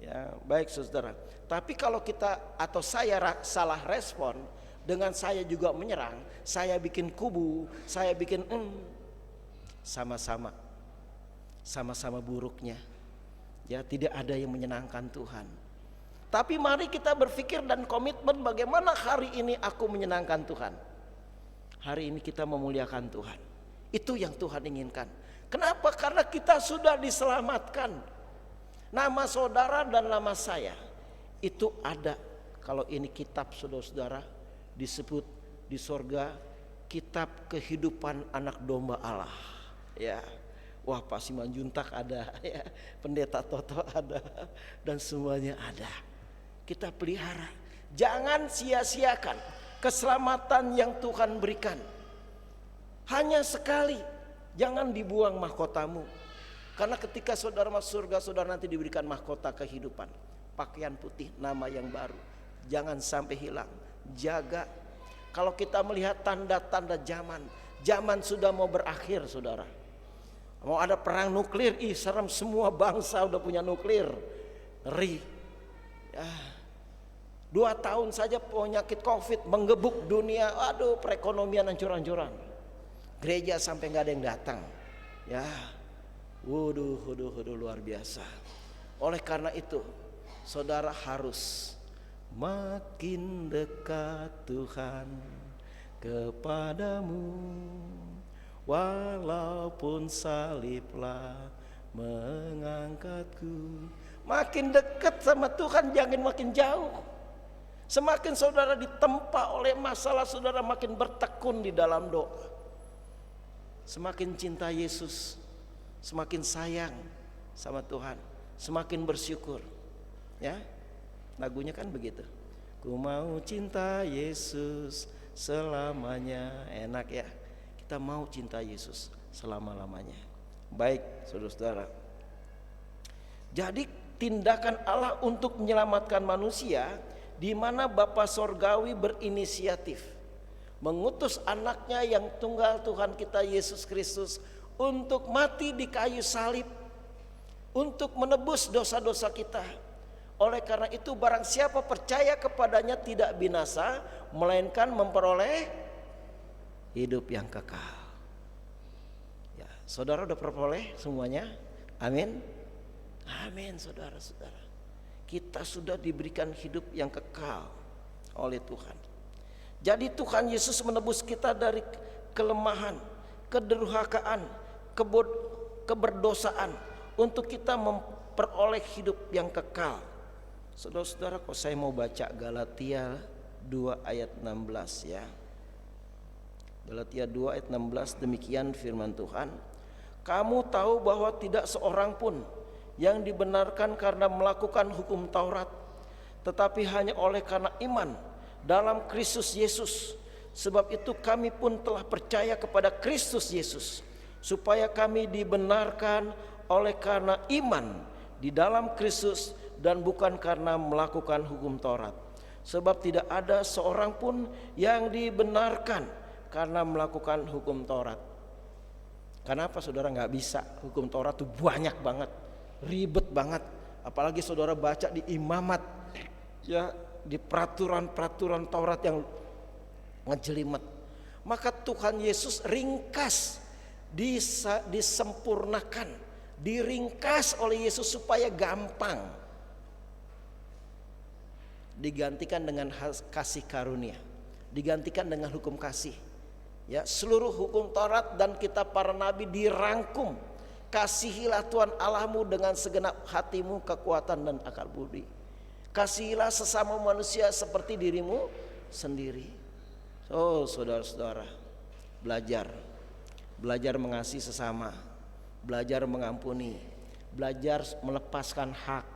Ya, baik saudara. Tapi kalau kita atau saya salah respon dengan saya juga menyerang, saya bikin kubu, saya bikin sama-sama buruknya. Ya, tidak ada yang menyenangkan Tuhan. Tapi mari kita berpikir dan komitmen bagaimana hari ini aku menyenangkan Tuhan. Hari ini kita memuliakan Tuhan. Itu yang Tuhan inginkan. Kenapa? Karena kita sudah diselamatkan. Nama saudara dan nama saya itu ada. Kalau ini kitab saudara-saudara disebut di sorga kitab kehidupan anak domba Allah. Ya. Wah, Pak Simanjuntak ada, ya, Pendeta Toto ada, dan semuanya ada. Kita pelihara. Jangan sia-siakan keselamatan yang Tuhan berikan. Hanya sekali. Jangan dibuang mahkotamu. Karena ketika saudara masuk surga, saudara nanti diberikan mahkota kehidupan. Pakaian putih, nama yang baru. Jangan sampai hilang. Jaga. Kalau kita melihat tanda-tanda zaman sudah mau berakhir, saudara. Mau ada perang nuklir, serem, semua bangsa udah punya nuklir. Ngeri. Ya. 2 tahun saja penyakit COVID menggebuk dunia. Aduh, perekonomian hancur-hancuran. Gereja sampai gak ada yang datang. Ya. Waduh, luar biasa. Oleh karena itu, saudara harus makin dekat Tuhan kepadamu. Walaupun saliblah mengangkatku. Makin dekat sama Tuhan, jangan makin jauh. Semakin saudara ditempa oleh masalah, saudara makin bertekun di dalam doa. Semakin cinta Yesus, semakin sayang sama Tuhan, semakin bersyukur. Ya, lagunya kan begitu. Ku mau cinta Yesus selamanya. Enak ya. Kita mau cinta Yesus selama-lamanya. Baik, saudara-saudara. Jadi tindakan Allah untuk menyelamatkan manusia, di mana Bapa Sorgawi berinisiatif mengutus anaknya yang tunggal Tuhan kita Yesus Kristus untuk mati di kayu salib, untuk menebus dosa-dosa kita. Oleh karena itu barang siapa percaya kepadanya tidak binasa, melainkan memperoleh hidup yang kekal. Ya, saudara udah peroleh semuanya? Amin. Amin, saudara-saudara. Kita sudah diberikan hidup yang kekal oleh Tuhan. Jadi Tuhan Yesus menebus kita dari kelemahan, kedurhakaan, keberdosaan untuk kita memperoleh hidup yang kekal. Saudara-saudara, kok saya mau baca Galatia 2 ayat 16 ya. Galatia 2 ayat 16, demikian firman Tuhan. Kamu tahu bahwa tidak seorang pun yang dibenarkan karena melakukan hukum Taurat, tetapi hanya oleh karena iman dalam Kristus Yesus. Sebab itu kami pun telah percaya kepada Kristus Yesus, supaya kami dibenarkan oleh karena iman di dalam Kristus dan bukan karena melakukan hukum Taurat. Sebab tidak ada seorang pun yang dibenarkan karena melakukan hukum Taurat. Kenapa saudara nggak bisa? Hukum Taurat itu banyak banget, ribet banget. Apalagi saudara baca di imamat, ya, di peraturan-peraturan Taurat yang ngejelimet. Maka Tuhan Yesus ringkas, disempurnakan, diringkas oleh Yesus supaya gampang. Digantikan dengan kasih karunia, digantikan dengan hukum kasih. Ya, seluruh hukum Taurat dan kitab para nabi dirangkum. Kasihilah Tuhan Allahmu dengan segenap hatimu, kekuatan dan akal budi. Kasihilah sesama manusia seperti dirimu sendiri. Oh saudara-saudara, belajar mengasihi sesama, belajar mengampuni, belajar melepaskan hak.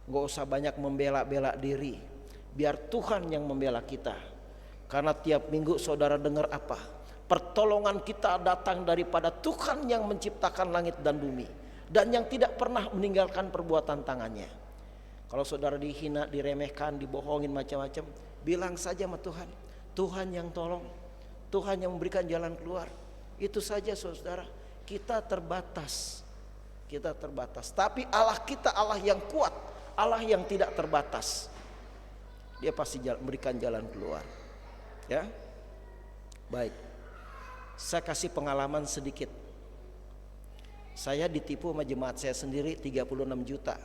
Gak usah banyak membela-bela diri, biar Tuhan yang membela kita. Karena tiap minggu saudara dengar apa? Pertolongan kita datang daripada Tuhan yang menciptakan langit dan bumi, dan yang tidak pernah meninggalkan perbuatan tangannya. Kalau saudara dihina, diremehkan, dibohongin macam-macam, bilang saja sama Tuhan, Tuhan yang tolong, Tuhan yang memberikan jalan keluar. Itu saja saudara. Kita terbatas. Tapi Allah kita Allah yang kuat, Allah yang tidak terbatas. Dia pasti memberikan jalan keluar. Ya, baik. Saya kasih pengalaman sedikit. Saya ditipu sama jemaat saya sendiri 36 juta.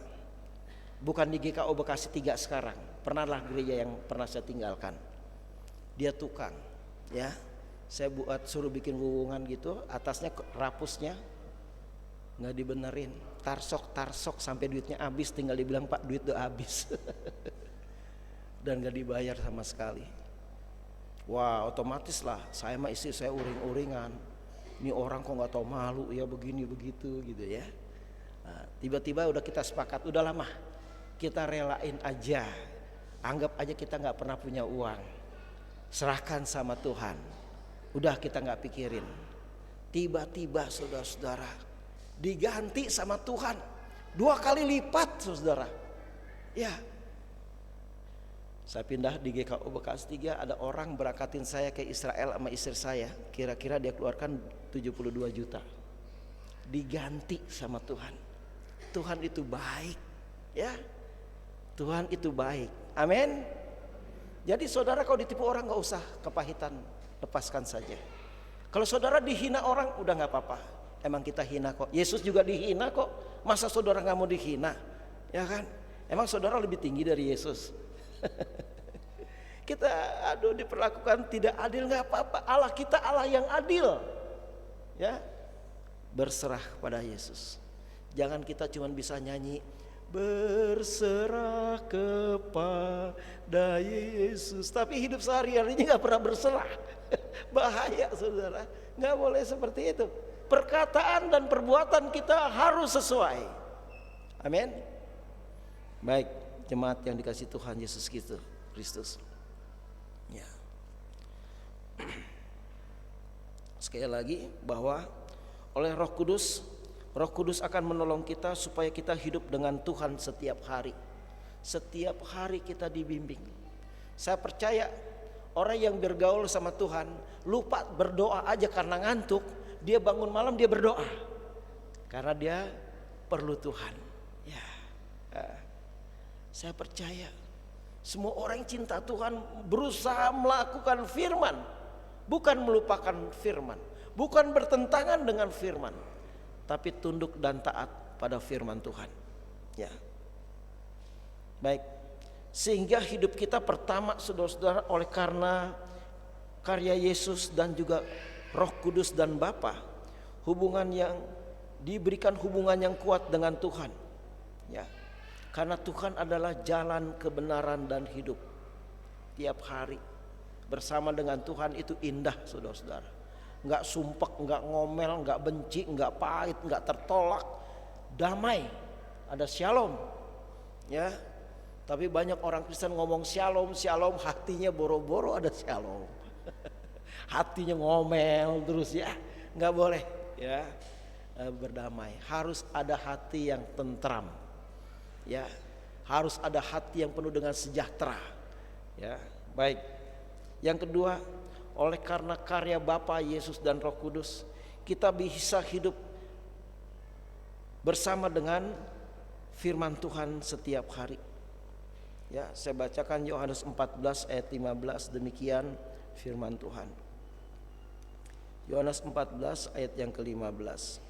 Bukan di GKO Bekasi 3 sekarang. Pernahlah gereja yang pernah saya tinggalkan. Dia tukang, ya. Saya suruh bikin hubungan gitu, atasnya rapusnya nggak dibenerin, tarsok sampai duitnya habis, tinggal dibilang Pak duit udah habis. Dan nggak dibayar sama sekali. Wah, otomatis lah saya sama istri saya uring-uringan. Ini orang kok nggak tahu malu ya, begini begitu gitu ya. Nah, tiba-tiba udah kita sepakat, udah lama kita relain aja, anggap aja kita nggak pernah punya uang. Serahkan sama Tuhan. Udah kita gak pikirin. Tiba-tiba saudara-saudara, diganti sama Tuhan 2 kali lipat saudara. Ya, saya pindah di GKO Bekasi 3, ada orang berangkatin saya ke Israel sama istri saya. Kira-kira dia keluarkan 72 juta. Diganti sama Tuhan. Tuhan itu baik, ya. Tuhan itu baik. Amin. Jadi saudara kalau ditipu orang gak usah kepahitan, lepaskan saja. Kalau saudara dihina orang udah gak apa-apa. Emang kita hina kok. Yesus juga dihina kok. Masa saudara gak mau dihina? Ya kan? Emang saudara lebih tinggi dari Yesus? Kita diperlakukan tidak adil gak apa-apa. Allah kita Allah yang adil. Ya, berserah pada Yesus. Jangan kita cuma bisa nyanyi berserah kepada Yesus, tapi hidup sehari-harinya gak pernah berserah. Bahaya saudara, gak boleh seperti itu. Perkataan dan perbuatan kita harus sesuai. Amin. Baik, jemaat yang dikasih Tuhan Yesus Kristus. Ya. Sekali lagi bahwa oleh Roh Kudus akan menolong kita supaya kita hidup dengan Tuhan setiap hari. Setiap hari kita dibimbing. Saya percaya orang yang bergaul sama Tuhan lupa berdoa aja karena ngantuk, dia bangun malam dia berdoa karena dia perlu Tuhan. Ya, saya percaya semua orang yang cinta Tuhan berusaha melakukan firman, bukan melupakan firman, bukan bertentangan dengan firman, tapi tunduk dan taat pada firman Tuhan. Ya, baik. Sehingga hidup kita pertama saudara-saudara oleh karena karya Yesus dan juga Roh Kudus dan Bapa, hubungan yang diberikan hubungan yang kuat dengan Tuhan. Ya, karena Tuhan adalah jalan kebenaran dan hidup. Tiap hari bersama dengan Tuhan itu indah saudara-saudara. Enggak sumpek, enggak ngomel, enggak benci, enggak pahit, enggak tertolak, damai, ada shalom. Ya, tapi banyak orang Kristen ngomong shalom, hatinya boro-boro ada shalom. hatinya ngomel terus ya, nggak boleh ya. Berdamai, harus ada hati yang tentram, ya, harus ada hati yang penuh dengan sejahtera, ya. Baik, yang kedua, oleh karena karya Bapa, Yesus dan Roh Kudus, kita bisa hidup bersama dengan firman Tuhan setiap hari. Ya, saya bacakan Yohanes 14 ayat 15, demikian firman Tuhan. Yohanes 14 ayat yang ke-15.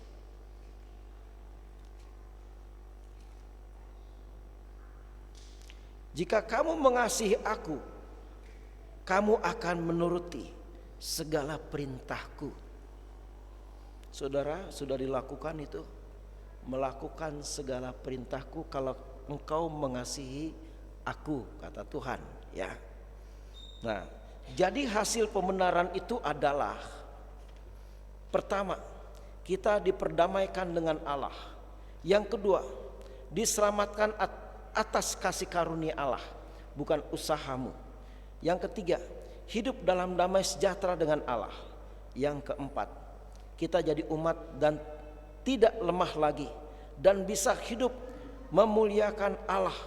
Jika kamu mengasihi aku, kamu akan menuruti segala perintahku. Saudara, sudah dilakukan itu? Melakukan segala perintahku kalau engkau mengasihi aku, kata Tuhan, ya. Nah, jadi hasil pembenaran itu adalah pertama, kita diperdamaikan dengan Allah. Yang kedua, diselamatkan atas kasih karunia Allah, bukan usahamu. Yang ketiga, hidup dalam damai sejahtera dengan Allah. Yang keempat, kita jadi umat dan tidak lemah lagi dan bisa hidup memuliakan Allah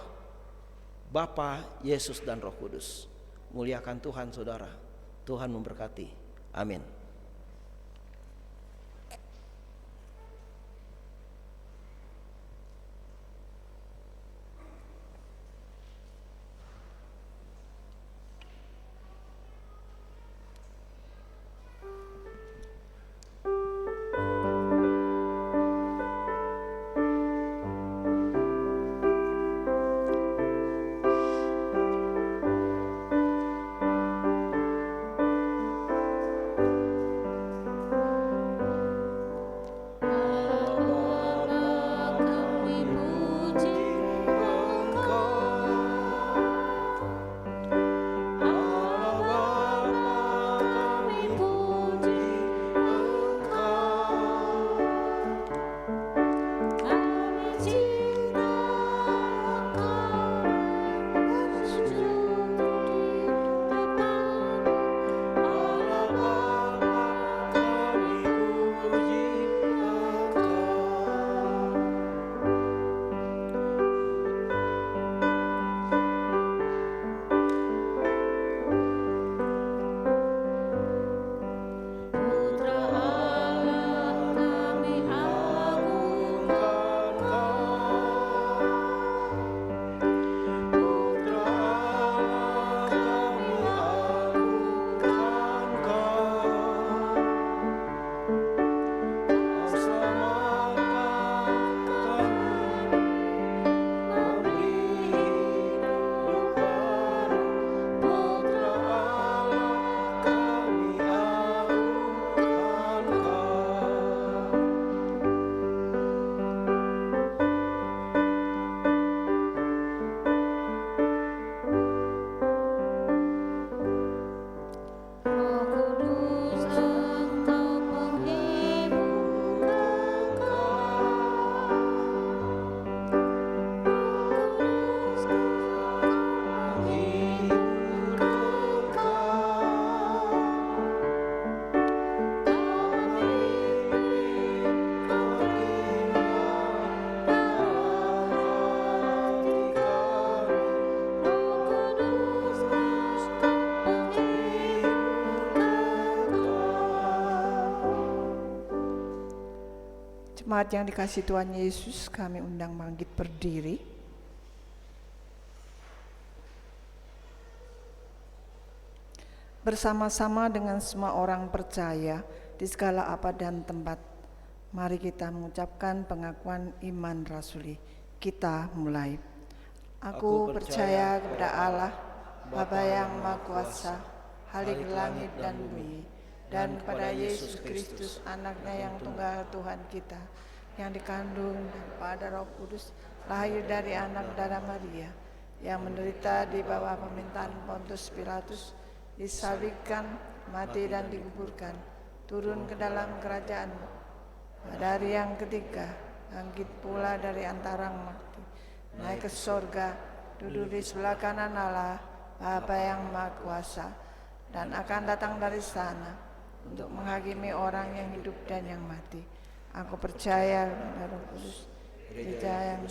Bapa, Yesus dan Roh Kudus. Muliakan Tuhan, saudara. Tuhan memberkati. Amin. Jemaat yang dikasihi Tuhan Yesus, kami undang bangkit berdiri. Bersama-sama dengan semua orang percaya di segala apa dan tempat, mari kita mengucapkan pengakuan iman rasuli. Kita mulai. Aku percaya kepada Allah, Bapa yang Maha Kuasa, Halik langit dan bumi, dan kepada Yesus Kristus, anaknya yang tunggal Tuhan kita, yang dikandung pada Roh Kudus, lahir dari anak darah Maria, yang menderita di bawah pemerintahan Pontius Pilatus, disalibkan, mati dan dikuburkan, turun ke dalam kerajaan, pada hari yang ketiga bangkit pula dari antara mati, naik ke sorga, duduk di sebelah kanan Allah, Bapa yang Maha Kuasa, dan akan datang dari sana untuk menghakimi orang yang hidup dan yang mati. Aku percaya pada Roh Kudus, gereja yang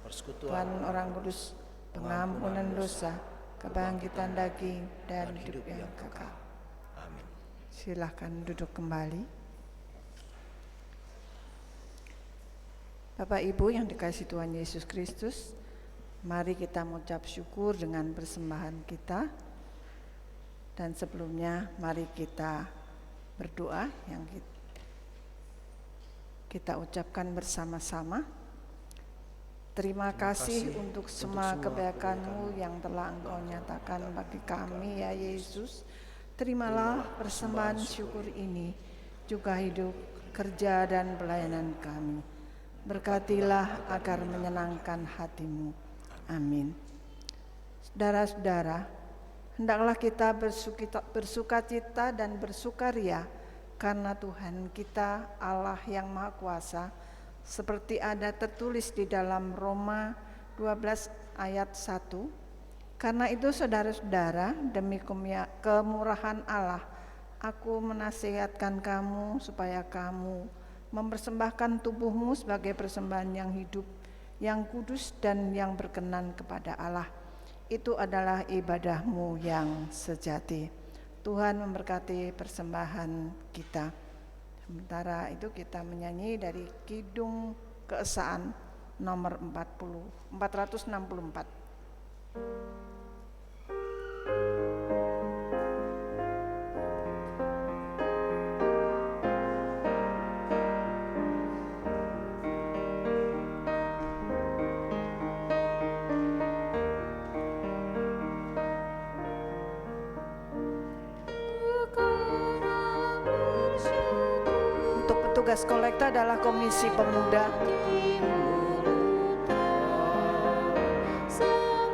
persekutuan Tuhan orang kudus, pengampunan dosa, kebangkitan daging, dan hidup yang kekal. Amin. Silahkan duduk kembali. Bapak Ibu yang dikasihi Tuhan Yesus Kristus, mari kita mengucap syukur dengan persembahan kita. Dan sebelumnya mari kita berdoa yang kita ucapkan bersama-sama. Terima kasih untuk semua kebaikan-Mu yang telah Engkau nyatakan bagi kami ya Yesus. Terimalah persembahan syukur ini, juga hidup, kerja dan pelayanan kami. Berkatilah agar menyenangkan hati-Mu. Amin. Saudara-saudara, hendaklah kita bersukacita dan bersukaria karena Tuhan kita Allah yang Maha Kuasa, seperti ada tertulis di dalam Roma 12 ayat 1. Karena itu saudara-saudara, demi kemurahan Allah, aku menasihatkan kamu supaya kamu mempersembahkan tubuhmu sebagai persembahan yang hidup, yang kudus dan yang berkenan kepada Allah. Itu adalah ibadahmu yang sejati. Tuhan memberkati persembahan kita. Sementara itu kita menyanyi dari Kidung Keesaan nomor 464. Tugas kolekta adalah Komisi Pemuda. Semula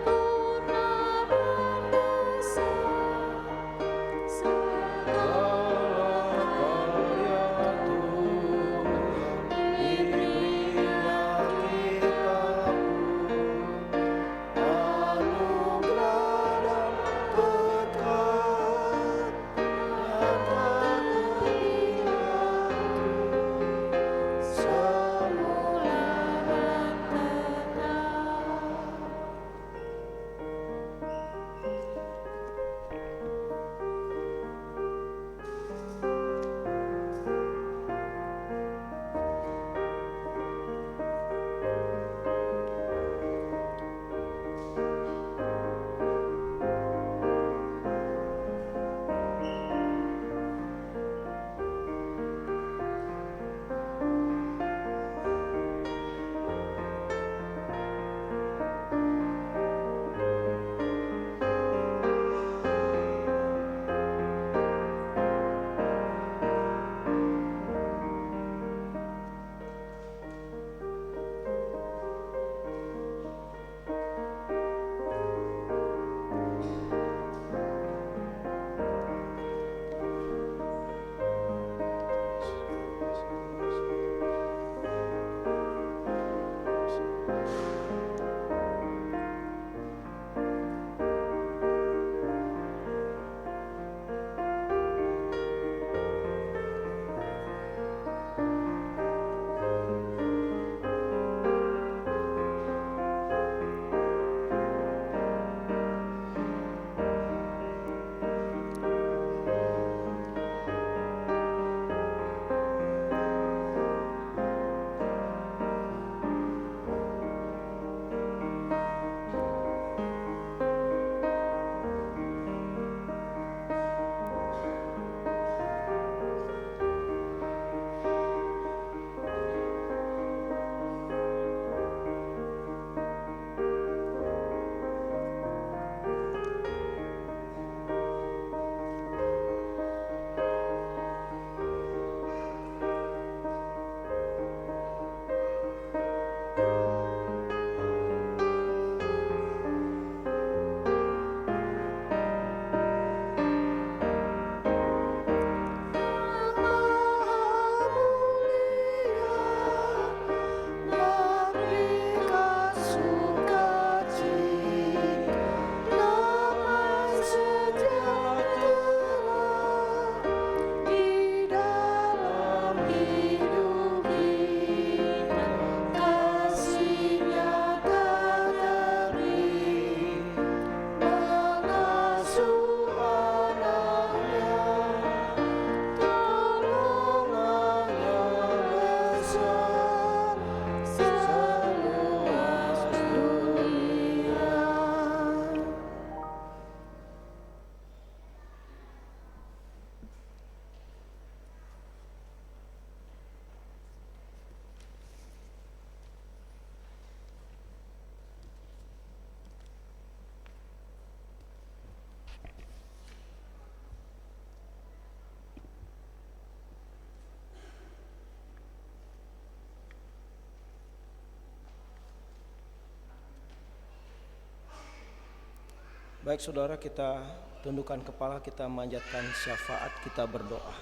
Baik saudara, kita tundukkan kepala, kita manjatkan syafaat, kita berdoa.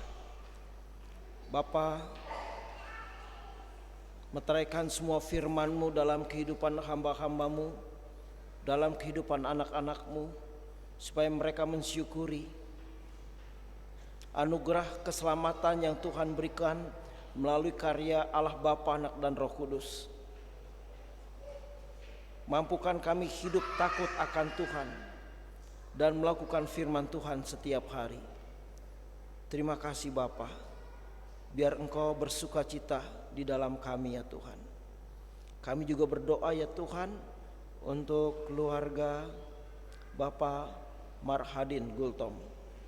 Bapa, meteraikan semua firman-Mu dalam kehidupan hamba-hamba-Mu, dalam kehidupan anak-anak-Mu, supaya mereka mensyukuri anugerah keselamatan yang Tuhan berikan melalui karya Allah Bapa, Anak, dan Roh Kudus. Mampukan kami hidup takut akan Tuhan dan melakukan firman Tuhan setiap hari. Terima kasih Bapa, biar Engkau bersukacita di dalam kami ya Tuhan. Kami juga berdoa ya Tuhan untuk keluarga Bapak Marhadin Gultom,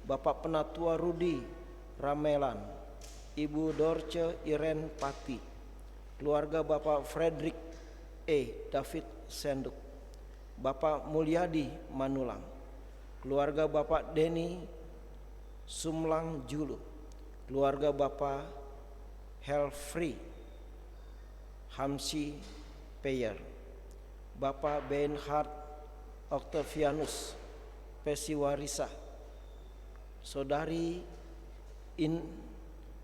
Bapak Penatua Rudi Ramelan, Ibu Dorce Iren Pati, keluarga Bapak Frederick David Senduk, Bapak Mulyadi Manulang, keluarga Bapak Denny Sumlang Julu, keluarga Bapak Helfri Hamsi Peyer, Bapak Benhard Octavianus Pesiwarisa, Saudari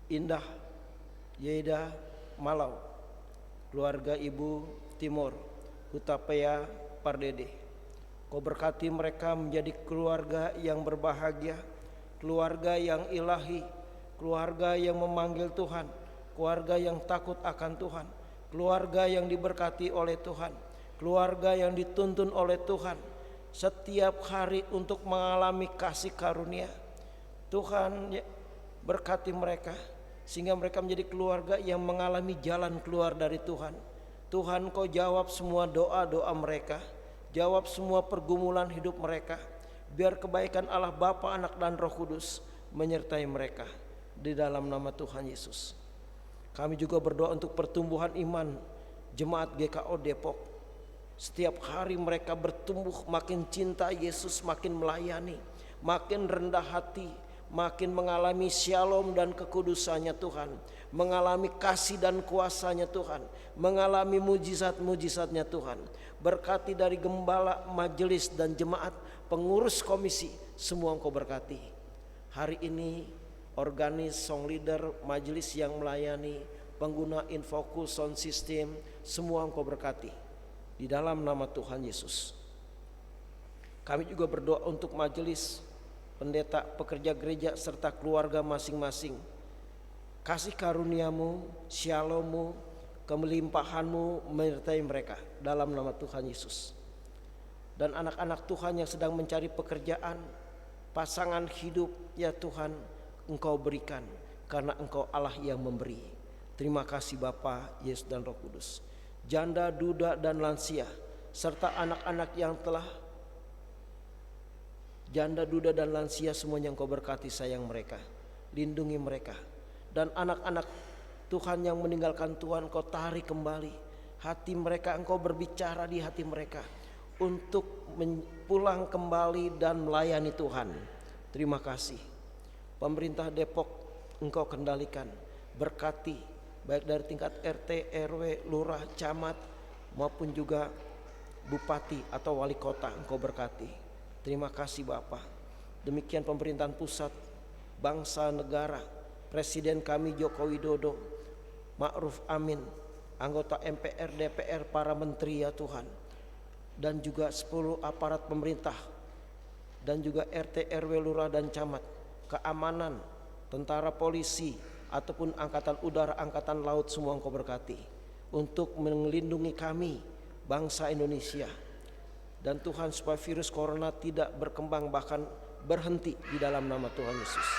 Indah Yeda Malau, keluarga Ibu Timur Hutapea Pardede. Kau berkati mereka menjadi keluarga yang berbahagia, keluarga yang ilahi, keluarga yang memanggil Tuhan, keluarga yang takut akan Tuhan, keluarga yang diberkati oleh Tuhan, keluarga yang dituntun oleh Tuhan setiap hari untuk mengalami kasih karunia. Tuhan berkati mereka sehingga mereka menjadi keluarga yang mengalami jalan keluar dari Tuhan. Tuhan, Kau jawab semua doa-doa mereka, jawab semua pergumulan hidup mereka. Biar kebaikan Allah Bapa, Anak, dan Roh Kudus menyertai mereka di dalam nama Tuhan Yesus. Kami juga berdoa untuk pertumbuhan iman Jemaat GKO Depok. Setiap hari mereka bertumbuh, makin cinta Yesus, makin melayani, makin rendah hati, makin mengalami shalom dan kekudusannya Tuhan, mengalami kasih dan kuasanya Tuhan, mengalami mujizat-mujizatnya Tuhan. Berkati dari gembala, majelis, dan jemaat, pengurus komisi, semua Engkau berkati. Hari ini organis, song leader, majelis yang melayani, pengguna Infocus, sound system, semua Engkau berkati di dalam nama Tuhan Yesus. Kami juga berdoa untuk majelis, pendeta, pekerja gereja, serta keluarga masing-masing. Kasih karunia-Mu, shalom-Mu, kemelimpahan-Mu menyertai mereka dalam nama Tuhan Yesus. Dan anak-anak Tuhan yang sedang mencari pekerjaan, pasangan hidup, ya Tuhan, Engkau berikan karena Engkau Allah yang memberi. Terima kasih Bapa, Yesus, dan Roh Kudus. Janda, duda, dan lansia, serta anak-anak yang telah janda, duda, dan lansia, semuanya Engkau berkati, sayang mereka, lindungi mereka. Dan anak-anak Tuhan yang meninggalkan Tuhan, Engkau tarik kembali hati mereka, Engkau berbicara di hati mereka untuk pulang kembali dan melayani Tuhan. Terima kasih. Pemerintah Depok Engkau kendalikan, berkati, baik dari tingkat RT, RW, lurah, camat, maupun juga bupati atau wali kota, Engkau berkati. Terima kasih Bapa. Demikian pemerintahan pusat, bangsa, negara, Presiden kami Joko Widodo, Ma'ruf Amin, anggota MPR, DPR, para menteri ya Tuhan, dan juga 10 aparat pemerintah, dan juga RT, RW, lurah, dan camat, keamanan, tentara, polisi, ataupun angkatan udara, angkatan laut, semua Engkau berkati untuk melindungi kami, bangsa Indonesia. Dan Tuhan, supaya virus corona tidak berkembang, bahkan berhenti di dalam nama Tuhan Yesus.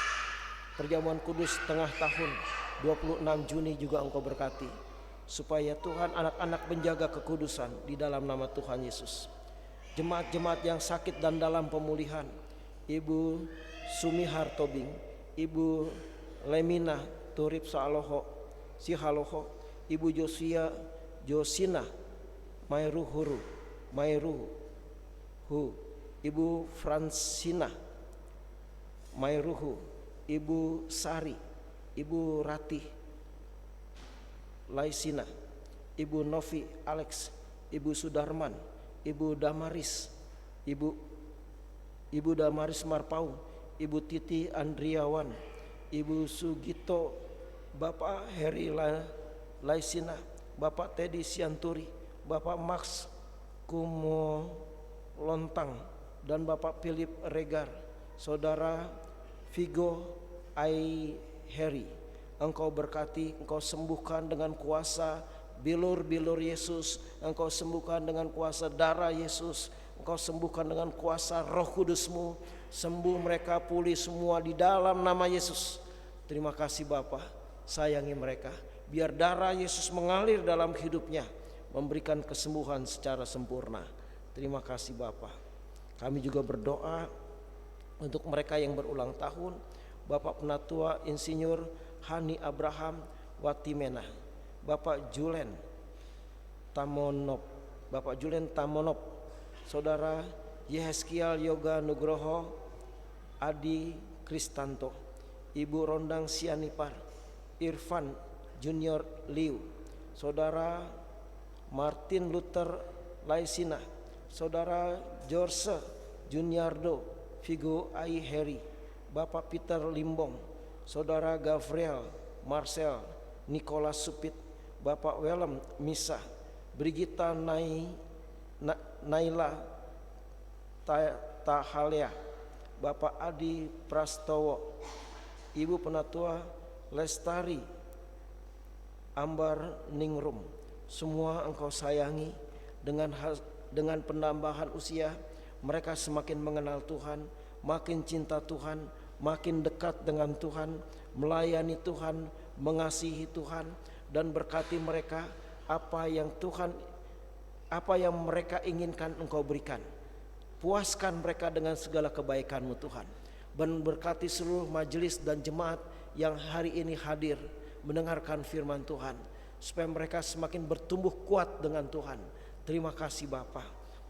Perjamuan kudus tengah tahun 26 Juni juga Engkau berkati, supaya Tuhan anak-anak menjaga kekudusan di dalam nama Tuhan Yesus. Jemaat-jemaat yang sakit dan dalam pemulihan, Ibu Sumi Hartobing, Ibu Lemina Turip Sihaloho, Ibu Josina Mairuhu, Ibu Fransina Mairuhu, Ibu Sari, Ibu Ratih Laisina, Ibu Novi Alex, Ibu Sudarman, Ibu Damaris, Ibu Ibu Damaris Marpaung, Ibu Titi Andriawan, Ibu Sugito, Bapak Heri Laisina, Bapak Teddy Sianturi, Bapak Max Kumo Lontang, dan Bapak Philip Regar, Saudara Vigo Ai Heri. Engkau berkati, Engkau sembuhkan dengan kuasa bilur-bilur Yesus, Engkau sembuhkan dengan kuasa darah Yesus, Engkau sembuhkan dengan kuasa Roh Kudus-Mu. Sembuh mereka, pulih semua di dalam nama Yesus. Terima kasih Bapa, sayangi mereka. Biar darah Yesus mengalir dalam hidupnya, memberikan kesembuhan secara sempurna. Terima kasih Bapa. Kami juga berdoa untuk mereka yang berulang tahun, Bapak Penatua Insinyur Hani Abraham Watimena, Bapak Julen Tamonop, Saudara Yehezkiel Yoga Nugroho Adi Kristanto, Ibu Rondang Sianipar, Irfan Junior Liu, Saudara Martin Luther Laisina, Saudara George Juniardo Vigo Ai Heri, Bapak Peter Limbong, Saudara Gabriel Marcel Nicholas Supit, Bapak Willem Misa, Brigita Naila Tahalea, Bapak Adi Prastowo, Ibu Penatua Lestari Ambar Ningrum. Semua Engkau sayangi. Dengan penambahan usia, mereka semakin mengenal Tuhan, makin cinta Tuhan, makin dekat dengan Tuhan, melayani Tuhan, mengasihi Tuhan, dan berkati mereka. Apa yang mereka inginkan Engkau berikan. Puaskan mereka dengan segala kebaikan-Mu Tuhan. Dan berkati seluruh majelis dan jemaat yang hari ini hadir mendengarkan firman Tuhan, supaya mereka semakin bertumbuh kuat dengan Tuhan. Terima kasih Bapa.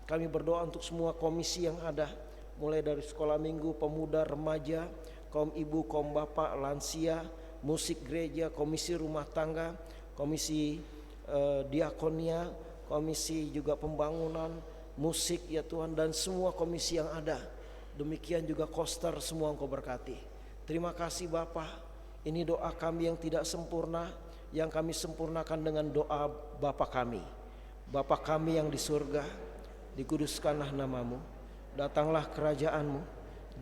Kami berdoa untuk semua komisi yang ada, mulai dari sekolah minggu, pemuda, remaja, kaum ibu, kaum bapak, lansia, musik gereja, komisi rumah tangga, komisi diakonia, komisi juga pembangunan, musik ya Tuhan, dan semua komisi yang ada. Demikian juga koster, semua Engkau berkati. Terima kasih Bapa. Ini doa kami yang tidak sempurna, yang kami sempurnakan dengan doa Bapa kami. Bapa kami yang di surga, dikuduskanlah nama-Mu, datanglah kerajaan-Mu,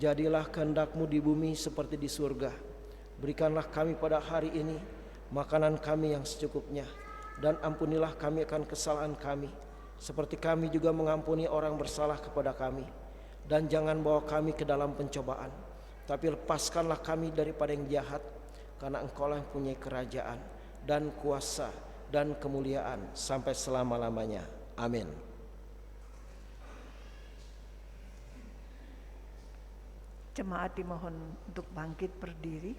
jadilah kehendak-Mu di bumi seperti di surga. Berikanlah kami pada hari ini makanan kami yang secukupnya, dan ampunilah kami akan kesalahan kami, seperti kami juga mengampuni orang bersalah kepada kami. Dan jangan bawa kami ke dalam pencobaan, tapi lepaskanlah kami daripada yang jahat, karena Engkau-lah yang punya kerajaan dan kuasa dan kemuliaan sampai selama-lamanya. Amin. Jemaat dimohon untuk bangkit berdiri.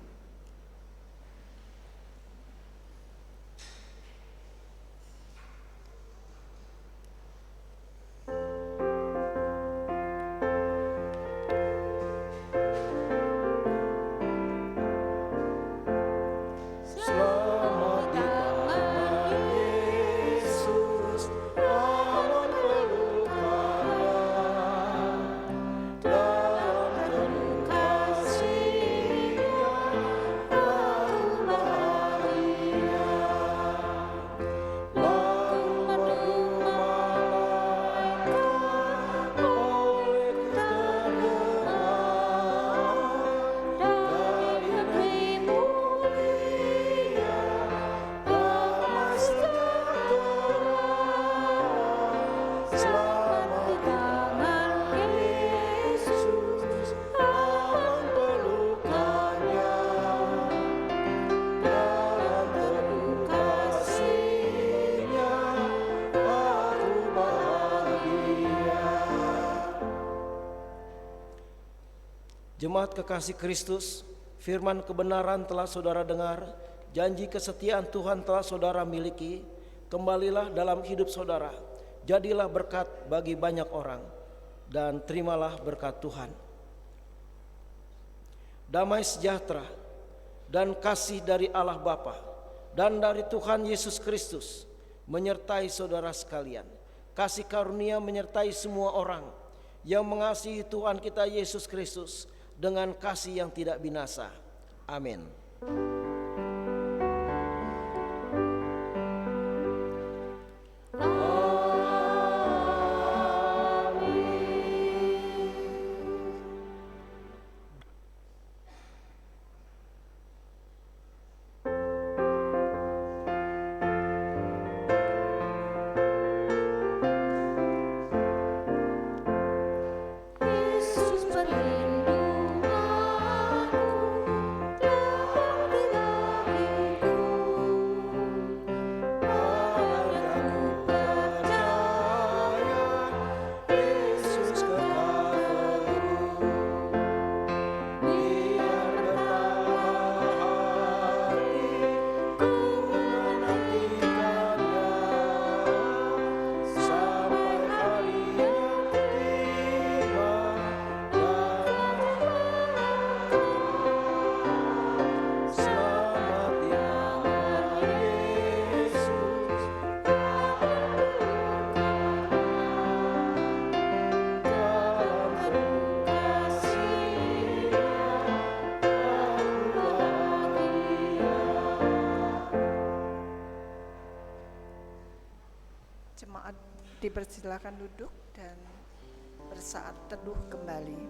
Jemaat kekasih Kristus, firman kebenaran telah saudara dengar, janji kesetiaan Tuhan telah saudara miliki. Kembalilah dalam hidup saudara, jadilah berkat bagi banyak orang, dan terimalah berkat Tuhan. Damai sejahtera dan kasih dari Allah Bapa dan dari Tuhan Yesus Kristus menyertai saudara sekalian. Kasih karunia menyertai semua orang yang mengasihi Tuhan kita Yesus Kristus dengan kasih yang tidak binasa. Amin. Yesus perlindunganku dan ilahiku, Padanya ku percaya, Yesus kekal teguh. Biar betapa hatiku menantikannya, sampai harinya tiba dan selamat tinggal Yesus dalam penuh kasih-Nya aku bahagia. Jemaat dipersilakan duduk dan bersaat teduh kembali.